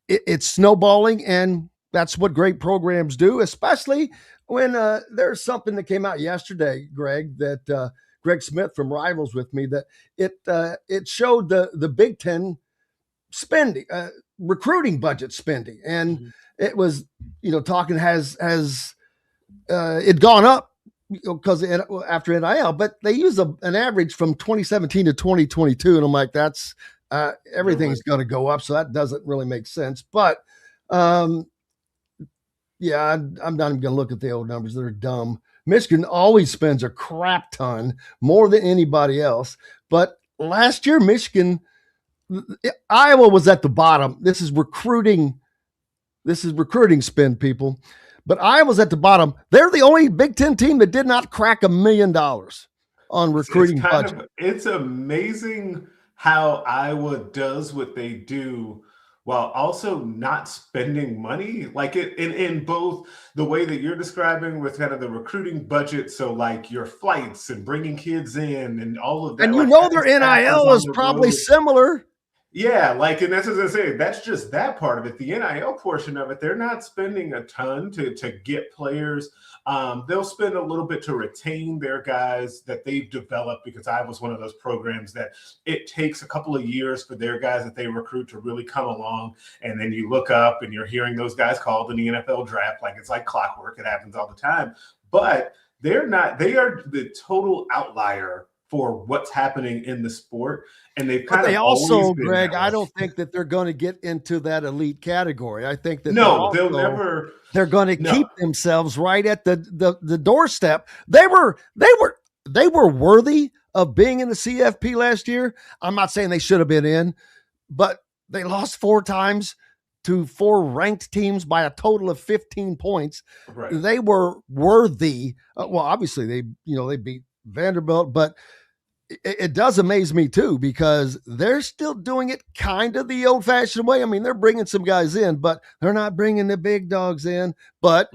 it's snowballing, and that's what great programs do, especially when there's something that came out yesterday, Greg, that Greg Smith from Rivals with me, that it showed the Big Ten spending, recruiting budget spending, and it was talking has it gone up because after NIL, but they use an average from 2017 to 2022, and I'm like, that's everything's going to go up, so that doesn't really make sense. But I'm not even going to look at the old numbers; they're dumb. Michigan always spends a crap ton more than anybody else, but last year Iowa was at the bottom. This is recruiting spend, people. But Iowa's at the bottom. They're the only Big Ten team that did not crack $1 million on recruiting budget. It's amazing how Iowa does what they do while also not spending money. Like in both the way that you're describing with kind of the recruiting budget. So like your flights and bringing kids in and all of that. And their NIL is probably similar. Yeah, and that's what I say. That's just that part of it. The NIL portion of it, they're not spending a ton to get players. They'll spend a little bit to retain their guys that they've developed, because I was one of those programs that it takes a couple of years for their guys that they recruit to really come along. And then you look up and you're hearing those guys called in the NFL draft like it's like clockwork. It happens all the time. But they're not. They are the total outlier for what's happening in the sport. And they've kind of also, Greg, I don't think that they're going to get into that elite category. I think that they'll never. They're going to keep themselves right at the doorstep. They were worthy of being in the CFP last year. I'm not saying they should have been in, but they lost 4 times to 4 ranked teams by a total of 15 points. Right. They were worthy. Well, obviously they beat Vanderbilt, but it does amaze me too, because they're still doing it kind of the old fashioned way. I mean, they're bringing some guys in, but they're not bringing the big dogs in, but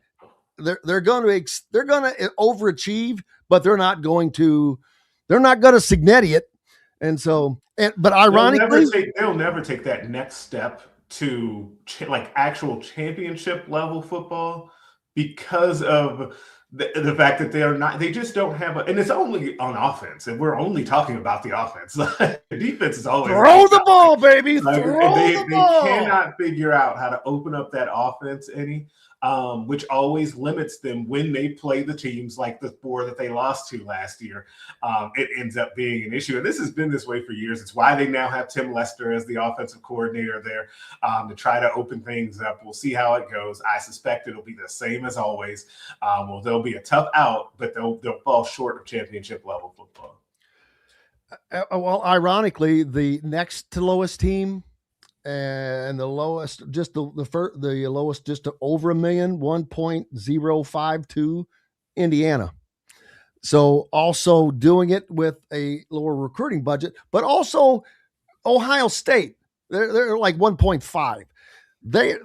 they're going to overachieve, but they're not going to Signetti it. And so, but ironically, they'll never take that next step to like actual championship level football because of the fact that they just don't have and it's only on offense, and we're only talking about the offense. The defense is always throw the ball, baby. They cannot figure out how to open up that offense any. Which always limits them when they play the teams like the 4 that they lost to last year. It ends up being an issue. And this has been this way for years. It's why they now have Tim Lester as the offensive coordinator there to try to open things up. We'll see how it goes. I suspect it'll be the same as always. Well, they'll be a tough out, but they'll fall short of championship level football. Well, ironically, the next to lowest team and the lowest, just the lowest, just over $1 million, 1.052, Indiana. So also doing it with a lower recruiting budget, but also Ohio State. They're like 1.5. They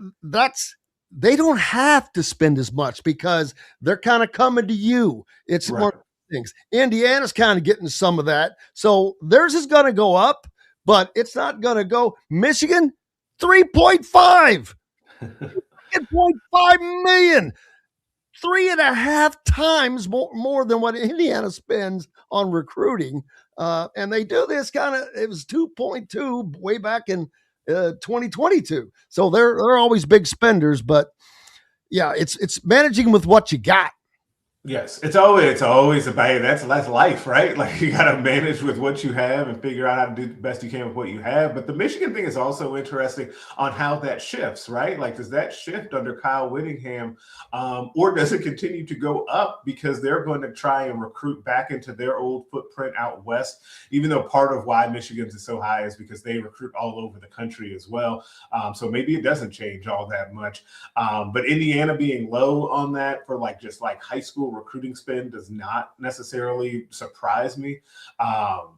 don't have to spend as much because they're kind of coming to you. It's right. One of the things. Indiana's kind of getting some of that. So theirs is going to go up, but it's not going to go. Michigan, 3.5. 3.5 million. 3.5 times more than what Indiana spends on recruiting. And they do this it was 2.2 way back in 2022. So they're always big spenders, but yeah, it's managing with what you got. Yes, it's always about that's life, right? Like you got to manage with what you have and figure out how to do the best you can with what you have. But the Michigan thing is also interesting on how that shifts, right? Like, does that shift under Kyle Whittingham, or does it continue to go up because they're going to try and recruit back into their old footprint out west? Even though part of why Michigan's is so high is because they recruit all over the country as well. So maybe it doesn't change all that much. But Indiana being low on that for just high school recruiting spend does not necessarily surprise me.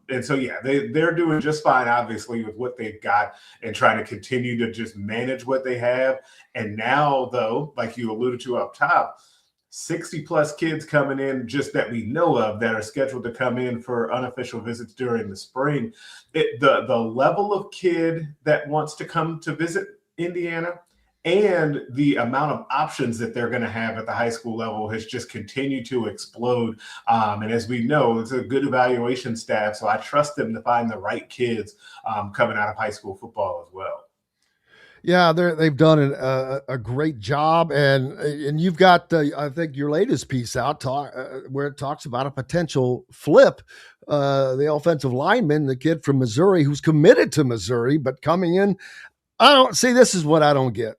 And so, yeah, they're doing just fine, obviously, with what they've got and trying to continue to just manage what they have. And now, though, like you alluded to up top, 60 plus kids coming in just that we know of that are scheduled to come in for unofficial visits during the spring. The level of kid that wants to come to visit Indiana and the amount of options that they're going to have at the high school level has just continued to explode. And as we know, it's a good evaluation staff, so I trust them to find the right kids coming out of high school football as well. Yeah, they've done a great job, and you've got I think your latest piece out where it talks about a potential flip. The offensive lineman, the kid from Missouri who's committed to Missouri, but coming in. This is what I don't get.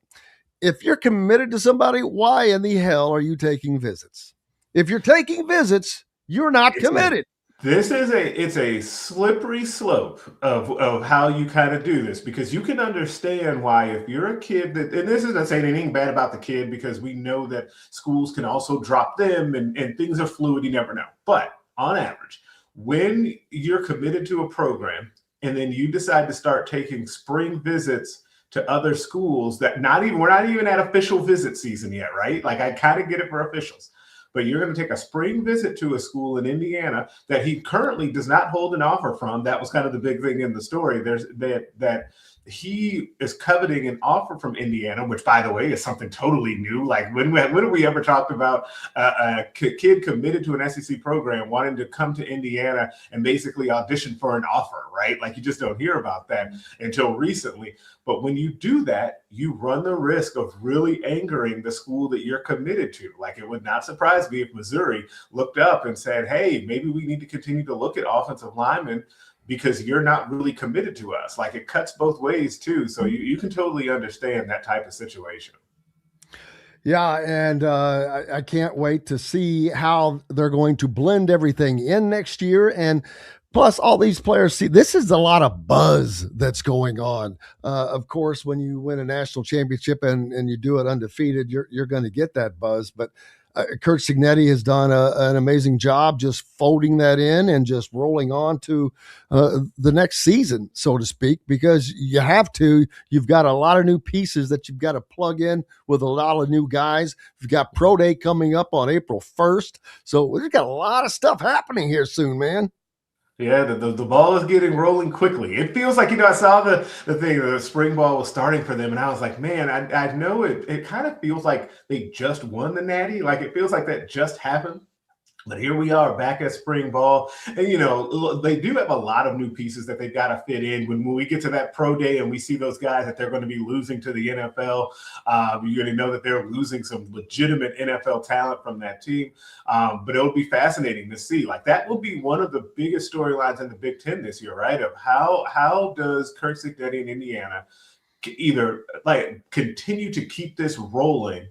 If you're committed to somebody, why in the hell are you taking visits? If you're taking visits, you're not committed. It's a slippery slope of how you kind of do this, because you can understand why if you're a kid and this isn't saying anything bad about the kid, because we know that schools can also drop them and things are fluid. You never know. But on average, when you're committed to a program and then you decide to start taking spring visits to other schools we're not even at official visit season yet, right? Like I kind of get it for officials, but you're going to take a spring visit to a school in Indiana that he currently does not hold an offer from. That was kind of the big thing in the story. There's that he is coveting an offer from Indiana, which, by the way, is something totally new. Like when have we ever talked about a kid committed to an SEC program wanting to come to Indiana and basically audition for an offer, right? Like you just don't hear about that until recently. But when you do that, you run the risk of really angering the school that you're committed to. Like it would not surprise me if Missouri looked up and said, hey, maybe we need to continue to look at offensive linemen because you're not really committed to us. Like it cuts both ways too. So you can totally understand that type of situation. Yeah, and I can't wait to see how they're going to blend everything in next year. And Plus, all these players see this is a lot of buzz that's going on. Of course, when you win a national championship and you do it undefeated, you're going to get that buzz. But Kurt Cignetti has done an amazing job just folding that in and just rolling on to the next season, so to speak, because you have to. You've got a lot of new pieces that you've got to plug in with a lot of new guys. You've got Pro Day coming up on April 1st. So we've got a lot of stuff happening here soon, man. Yeah, the ball is getting rolling quickly. It feels like, I saw the thing, the spring ball was starting for them, and I was like, man, I know it kind of feels like they just won the Natty. Like, it feels like that just happened. But here we are back at spring ball. And, they do have a lot of new pieces that they've got to fit in. When we get to that pro day and we see those guys that they're going to be losing to the NFL, you're going to know that they're losing some legitimate NFL talent from that team. But it'll be fascinating to see. Like, that will be one of the biggest storylines in the Big Ten this year, right? Of how does Kirk Cignetti in Indiana either continue to keep this rolling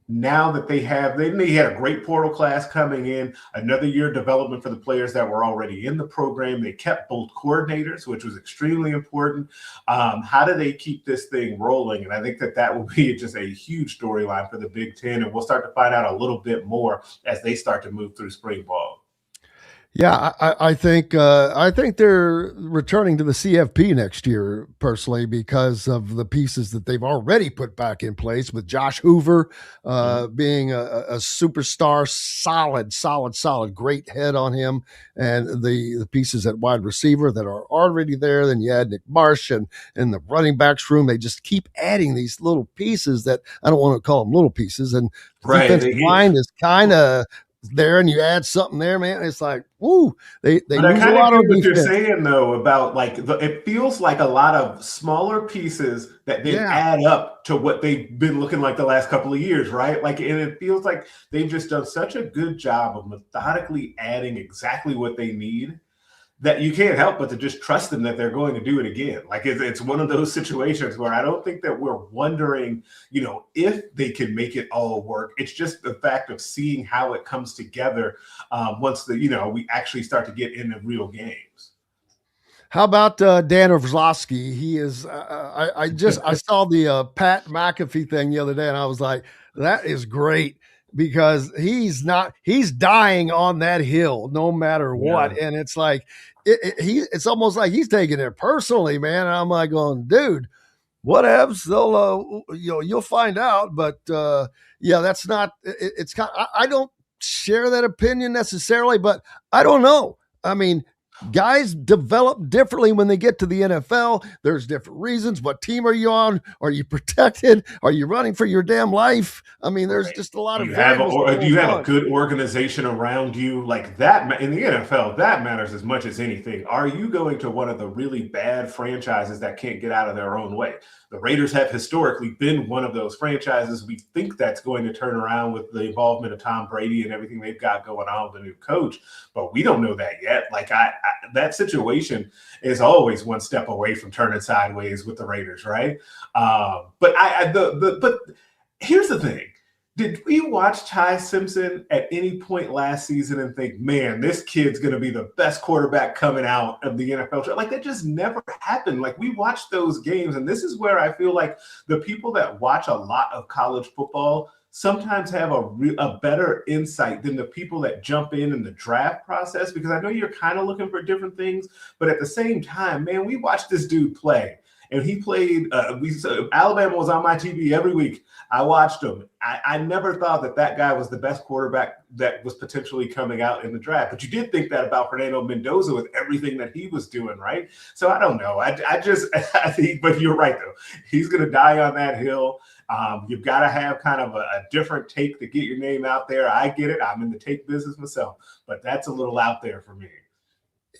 now that they had a great portal class coming in, another year of development for the players that were already in the program. They kept both coordinators, which was extremely important. How do they keep this thing rolling? And I think that will be just a huge storyline for the Big Ten, and we'll start to find out a little bit more as they start to move through spring ball. Yeah, I think they're returning to the CFP next year, personally, because of the pieces that they've already put back in place, with Josh Hoover being a superstar, solid, great head on him, and the pieces at wide receiver that are already there. Then you add Nick Marsh, and in the running backs room, they just keep adding these little pieces that I don't want to call them little pieces. And defensive line is kind of there, and you add something there, man. It's like, woo, they use a lot of what you're saying, though, about it feels like a lot of smaller pieces that they add up to what they've been looking like the last couple of years, right? And it feels like they've just done such a good job of methodically adding exactly what they need that you can't help but to just trust them that they're going to do it again. It's one of those situations where I don't think that we're wondering, if they can make it all work. It's just the fact of seeing how it comes together once we actually start to get into real games. How about Dan Orlovsky? He is. I saw the Pat McAfee thing the other day, and I was like, that is great, because he's dying on that hill no matter what, and it's like it's almost like he's taking it personally, man. And I'm like going, dude, whatevs. They'll you'll find out, but that's not. It's kind. I don't share that opinion necessarily, but I don't know. I mean, guys develop differently when they get to the NFL. There's different reasons. What team are you on? Are you protected? Are you running for your damn life? I mean, there's just a lot of variables. Do you have a good organization around you like that? In the NFL, that matters as much as anything. Are you going to one of the really bad franchises that can't get out of their own way? The Raiders have historically been one of those franchises. We think that's going to turn around with the involvement of Tom Brady and everything they've got going on with the new coach, but we don't know that yet. That situation is always one step away from turning sideways with the Raiders, right? But here's the thing. Did we watch Ty Simpson at any point last season and think, man, this kid's going to be the best quarterback coming out of the NFL? That just never happened. We watched those games, and this is where I feel like the people that watch a lot of college football sometimes have a better insight than the people that jump in the draft process, because I know you're kind of looking for different things, but at the same time, man, we watched this dude play. And he played, Alabama was on my TV every week. I watched him. I never thought that guy was the best quarterback that was potentially coming out in the draft. But you did think that about Fernando Mendoza with everything that he was doing, right? So I don't know. I think, but you're right, though. He's going to die on that hill. You've got to have kind of a different take to get your name out there. I get it. I'm in the take business myself. But that's a little out there for me.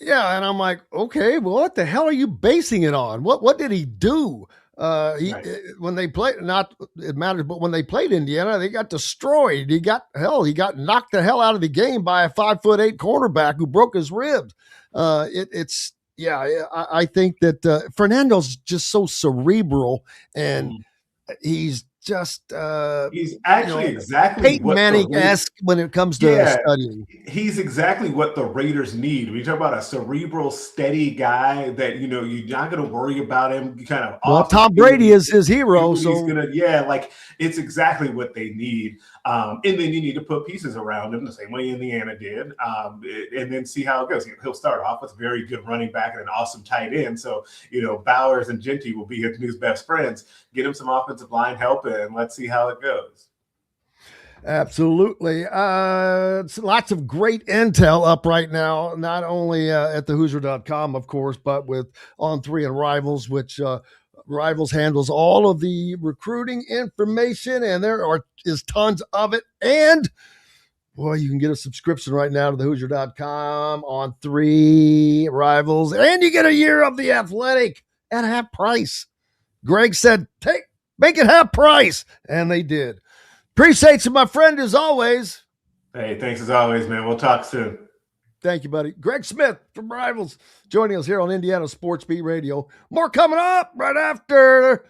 Yeah, and I'm like, okay, well, what the hell are you basing it on? What did he do? When they played, not it matters, but when they played Indiana, they got destroyed. He got knocked the hell out of the game by a 5'8" cornerback who broke his ribs. I think that Fernando's just so cerebral, and he's just he's actually exactly Peyton what the Manning-esque when it comes to studying. He's exactly what the Raiders need. When you talk about a cerebral, steady guy that you're not going to worry about him. Kind of. Well, Tom Brady is his hero, so he's gonna. It's exactly what they need. And then you need to put pieces around him the same way Indiana did, and then see how it goes. He'll start off with a very good running back and an awesome tight end. So Bowers and Genty will be his new best friends. Get him some offensive line help, and let's see how it goes. Absolutely. Lots of great intel up right now, not only at thehoosier.com, of course, but with On3 and Rivals, which Rivals handles all of the recruiting information, and there is tons of it. And, boy, you can get a subscription right now to thehoosier.com, On3, Rivals, and you get a year of The Athletic at half price. Greg said, make it half price, and they did. Appreciate you, my friend, as always. Hey, thanks as always, man. We'll talk soon. Thank you, buddy. Greg Smith from Rivals joining us here on Indiana Sports Beat Radio. More coming up right after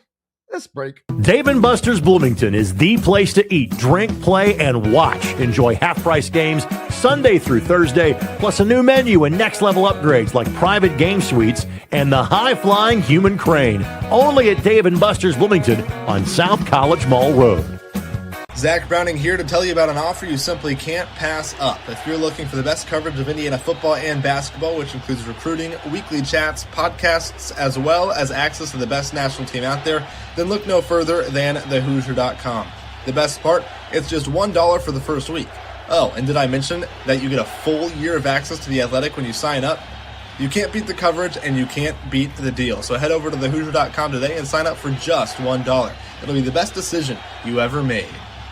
this break. Dave & Buster's Bloomington is the place to eat, drink, play, and watch. Enjoy half-price games Sunday through Thursday, plus a new menu and next-level upgrades like private game suites and the high-flying human crane. Only at Dave & Buster's Bloomington on South College Mall Road. Zach Browning here to tell you about an offer you simply can't pass up. If you're looking for the best coverage of Indiana football and basketball, which includes recruiting, weekly chats, podcasts, as well as access to the best national team out there, then look no further than thehoosier.com. The best part, it's just $1 for the first week. Oh, and did I mention that you get a full year of access to The Athletic when you sign up? You can't beat the coverage, and you can't beat the deal. So head over to thehoosier.com today and sign up for just $1. It'll be the best decision you ever made.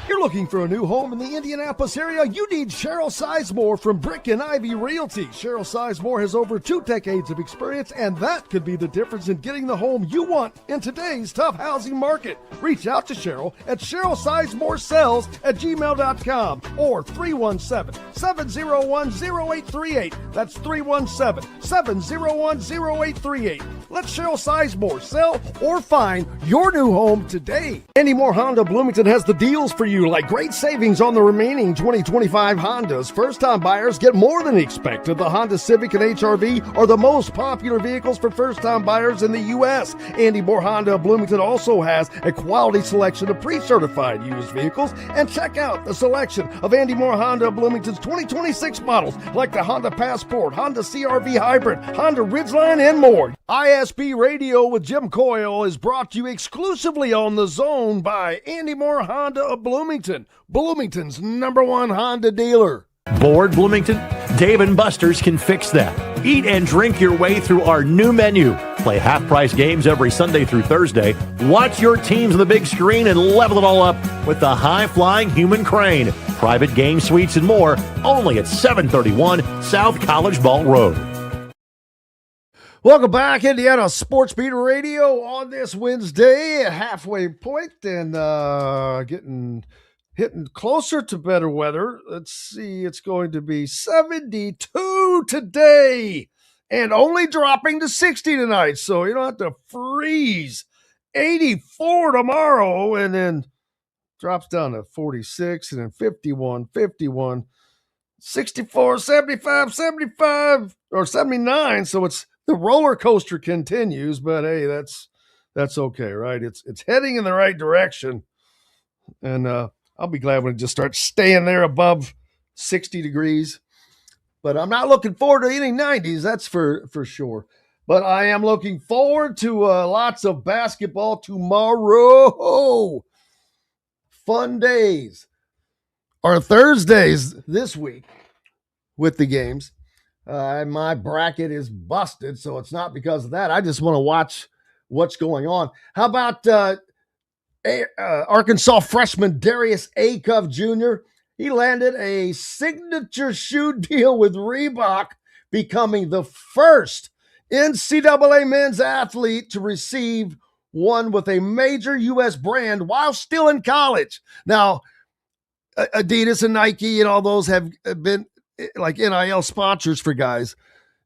You're looking for a new home in the Indianapolis area? You need Cheryl Sizemore from Brick and Ivy Realty. Cheryl Sizemore has over 2 decades of experience, and that could be the difference in getting the home you want in today's tough housing market. Reach out to Cheryl at CherylSizemore@gmail.com or 317-701-0838. That's 317-701-0838. Let Cheryl Sizemore sell or find your new home today. Andy Moore Honda Bloomington has the deals for you, like great savings on the remaining 2025 Hondas. First-time buyers get more than expected. The Honda Civic and HR-V are the most popular vehicles for first-time buyers in the U.S. Andy Moore Honda Bloomington also has a quality selection of pre-certified used vehicles. And check out the selection of Andy Moore Honda Bloomington's 2026 models, like the Honda Passport, Honda CR-V Hybrid, Honda Ridgeline, and more. ISB Radio with Jim Coyle is brought to you exclusively on The Zone by Andy Moore Honda of Bloomington, Bloomington's #1 Honda dealer. Bored, Bloomington? Dave & Buster's can fix that. Eat and drink your way through our new menu. Play half-price games every Sunday through Thursday. Watch your teams on the big screen and level it all up with the high-flying human crane. Private game suites and more, only at 731 South College Mall Road. Welcome back, Indiana Sports Beat Radio on this Wednesday, halfway point, and hitting closer to better weather. Let's see, it's going to be 72 today and only dropping to 60 tonight, so you don't have to freeze. 84 tomorrow, and then drops down to 46, and then 51, 64, 75, 75, or 79, so it's the roller coaster continues, but hey, that's okay, right? It's heading in the right direction, and I'll be glad when it just starts staying there above 60 degrees. But I'm not looking forward to any 90s, that's for sure. But I am looking forward to lots of basketball tomorrow. Fun days. Or Thursdays this week with the games. My bracket is busted, so it's not because of that. I just want to watch what's going on. How about Arkansas freshman Darius Acuff Jr.? He landed a signature shoe deal with Reebok, becoming the first NCAA men's athlete to receive one with a major U.S. brand while still in college. Now, Adidas and Nike and all those have been like NIL sponsors for guys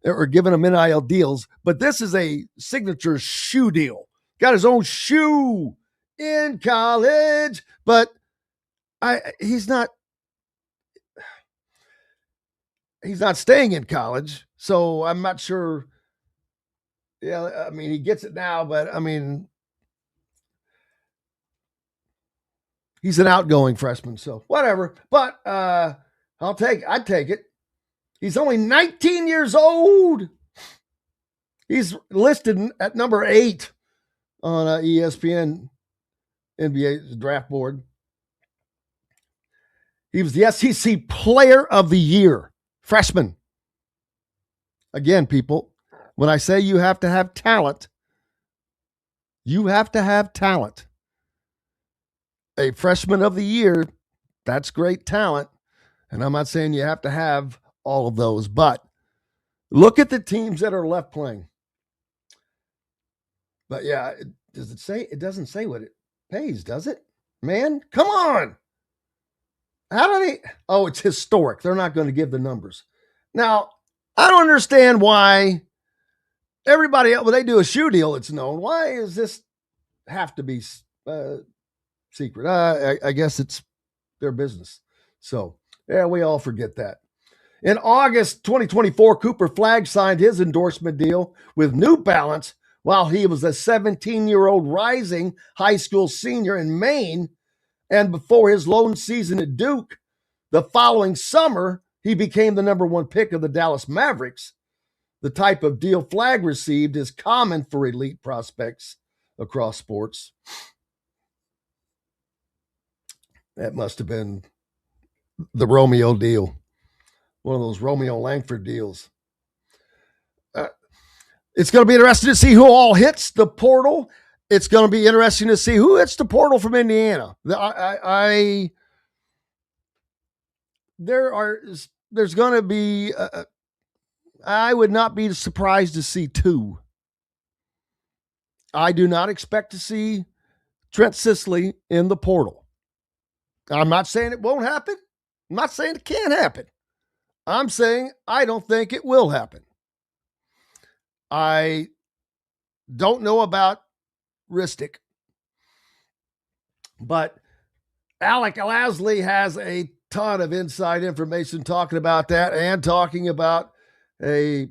or giving them NIL deals, but this is a signature shoe deal. Got his own shoe in college, but he's not staying in college. So I'm not sure. Yeah, I mean, he gets it now, but I mean, he's an outgoing freshman, so whatever. But I'd take it. He's only 19 years old. He's listed at number 8 on ESPN NBA draft board. He was the SEC Player of the Year, freshman. Again, people, when I say you have to have talent, you have to have talent. A freshman of the year, that's great talent. And I'm not saying you have to have all of those, but look at the teams that are left playing. But yeah, it doesn't say what it pays, does it? Man, come on. How do they? Oh, it's historic. They're not going to give the numbers. Now, I don't understand why everybody else, when they do a shoe deal, it's known. Why does this have to be secret? I guess it's their business. So, yeah, we all forget that. In August 2024, Cooper Flagg signed his endorsement deal with New Balance while he was a 17-year-old rising high school senior in Maine. And before his lone season at Duke, the following summer, he became the number 1 pick of the Dallas Mavericks. The type of deal Flagg received is common for elite prospects across sports. That must have been the Romeo deal. One of those Romeo Langford deals. It's going to be interesting to see who all hits the portal. It's going to be interesting to see who hits the portal from Indiana. There's going to be, I would not be surprised to see 2. I do not expect to see Trent Sisley in the portal. I'm not saying it won't happen. I'm not saying it can't happen. I'm saying I don't think it will happen. I don't know about Ristic, but Alec Lasley has a ton of inside information talking about that and talking about a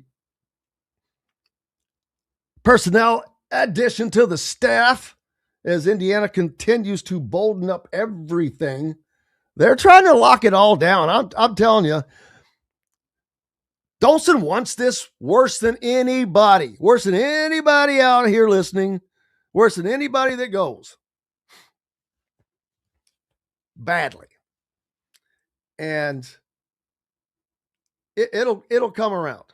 personnel addition to the staff as Indiana continues to bolden up everything. They're trying to lock it all down. I'm telling you, Dolson wants this worse than anybody out here listening, worse than anybody that goes. Badly. And it'll come around.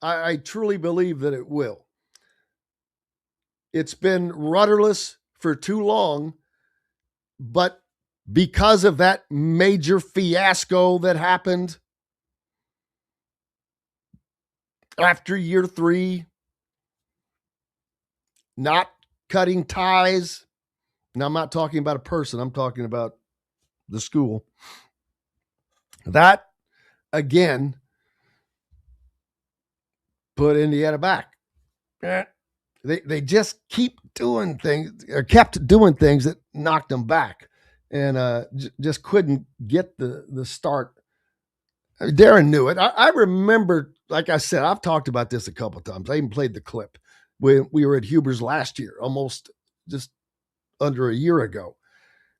I truly believe that it will. It's been rudderless for too long, but because of that major fiasco that happened after year 3, not cutting ties. Now, I'm not talking about a person. I'm talking about the school. That, again, put Indiana back. They just kept doing things that knocked them back and just couldn't get the start. Darren knew it. I remember, like I said, I've talked about this a couple of times. I even played the clip when we were at Huber's last year, almost just under a year ago.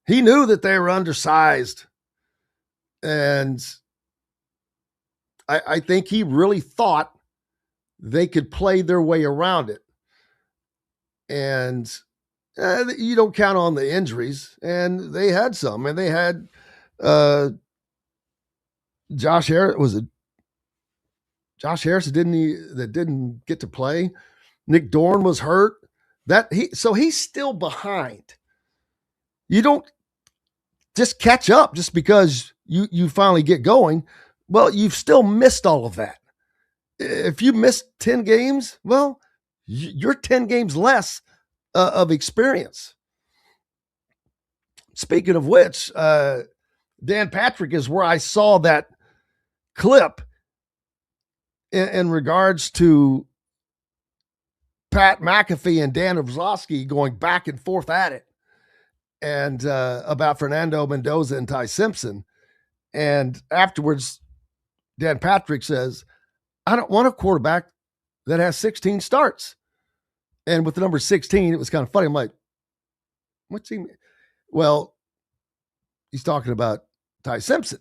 He knew that they were undersized. And I think he really thought they could play their way around it. And you don't count on the injuries. And they had some. And they had Josh Harris that didn't get to play. Nick Dorn was hurt. So he's still behind. You don't just catch up just because you finally get going. Well, you've still missed all of that. If you missed 10 games, well, you're 10 games less of experience. Speaking of which, Dan Patrick is where I saw that clip in regards to Pat McAfee and Dan Orlovsky going back and forth at it. and about Fernando Mendoza and Ty Simpson. And afterwards, Dan Patrick says, I don't want a quarterback that has 16 starts. And with the number 16, it was kind of funny. I'm like, what's he mean? Well, he's talking about Ty Simpson.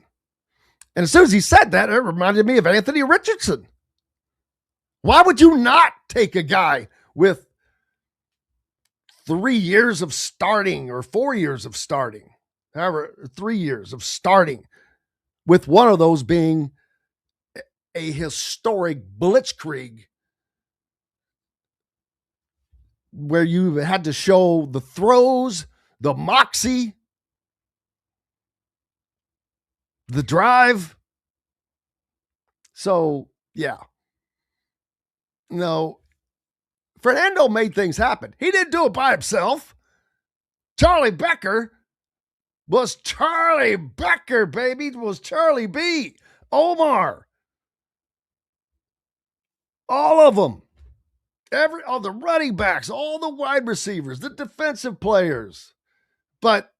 And as soon as he said that, it reminded me of Anthony Richardson. Why would you not take a guy with 3 years of starting or 4 years of starting, however, 3 years of starting, with one of those being a historic blitzkrieg where you had to show the throws, the moxie, the drive. So, yeah. No, Fernando made things happen. He didn't do it by himself. Charlie Becker was Charlie Becker, baby. It was Charlie B. Omar. All of them. All the running backs, all the wide receivers, the defensive players. But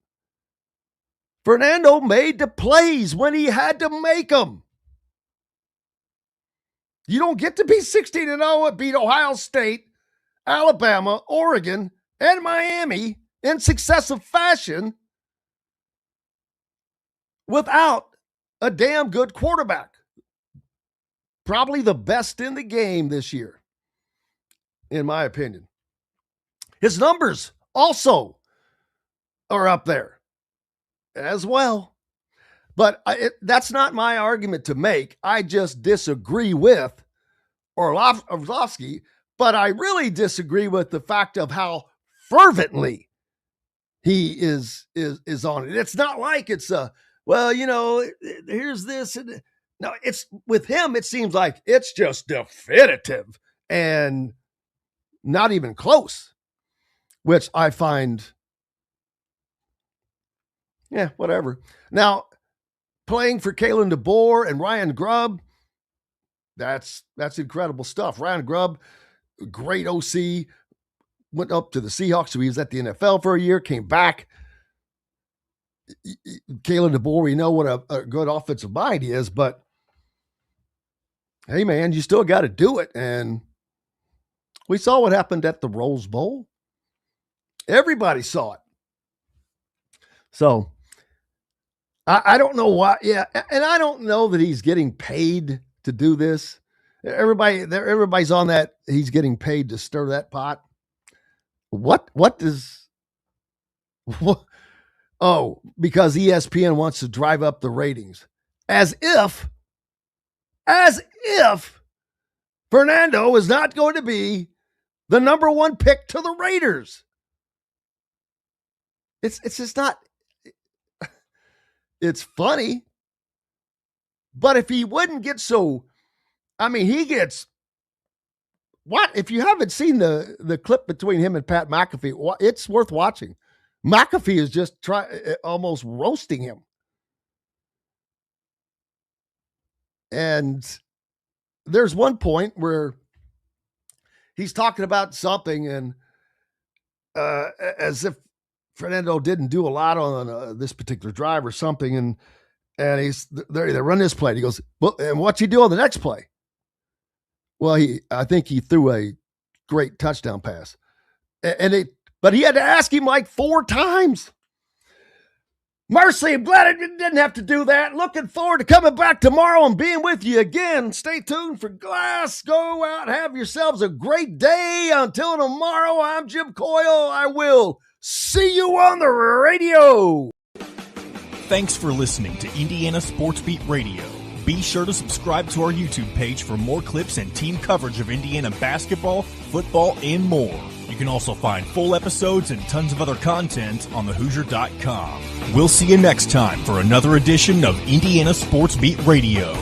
Fernando made the plays when he had to make them. You don't get to be 16-0 and beat Ohio State, Alabama, Oregon, and Miami in successive fashion without a damn good quarterback. Probably the best in the game this year, in my opinion. His numbers also are up there as well. But that's not my argument to make. I just disagree with Orlovsky, but I really disagree with the fact of how fervently he is on it. It's not like it's here's this. No, it's with him, it seems like it's just definitive and not even close, which I find, whatever. Now, playing for Kalen DeBoer and Ryan Grubb, that's incredible stuff. Ryan Grubb, great OC, went up to the Seahawks, so he was at the NFL for a year, came back. Kalen DeBoer, we know what a good offensive mind he is, but hey, man, you still got to do it. And we saw what happened at the Rose Bowl. Everybody saw it. So I don't know why. Yeah. And I don't know that he's getting paid to do this. Everybody's on that. He's getting paid to stir that pot. What? Oh, because ESPN wants to drive up the ratings. As if Fernando is not going to be the number one pick to the Raiders. It's just not. It's funny, but if he wouldn't get so, he gets what? If you haven't seen the clip between him and Pat McAfee, it's worth watching. McAfee is just almost roasting him. And there's one point where he's talking about something and as if Fernando didn't do a lot on this particular drive or something. And they run this play. And he goes, well, and what's he do on the next play? Well, I think he threw a great touchdown pass. But he had to ask him like 4 times. Mercy, I'm glad I didn't have to do that. Looking forward to coming back tomorrow and being with you again. Stay tuned for Glass. Go out, have yourselves a great day. Until tomorrow, I'm Jim Coyle. I will see you on the radio. Thanks for listening to Indiana Sports Beat Radio. Be sure to subscribe to our YouTube page for more clips and team coverage of Indiana basketball, football, and more. You can also find full episodes and tons of other content on thehoosier.com. We'll see you next time for another edition of Indiana Sports Beat Radio.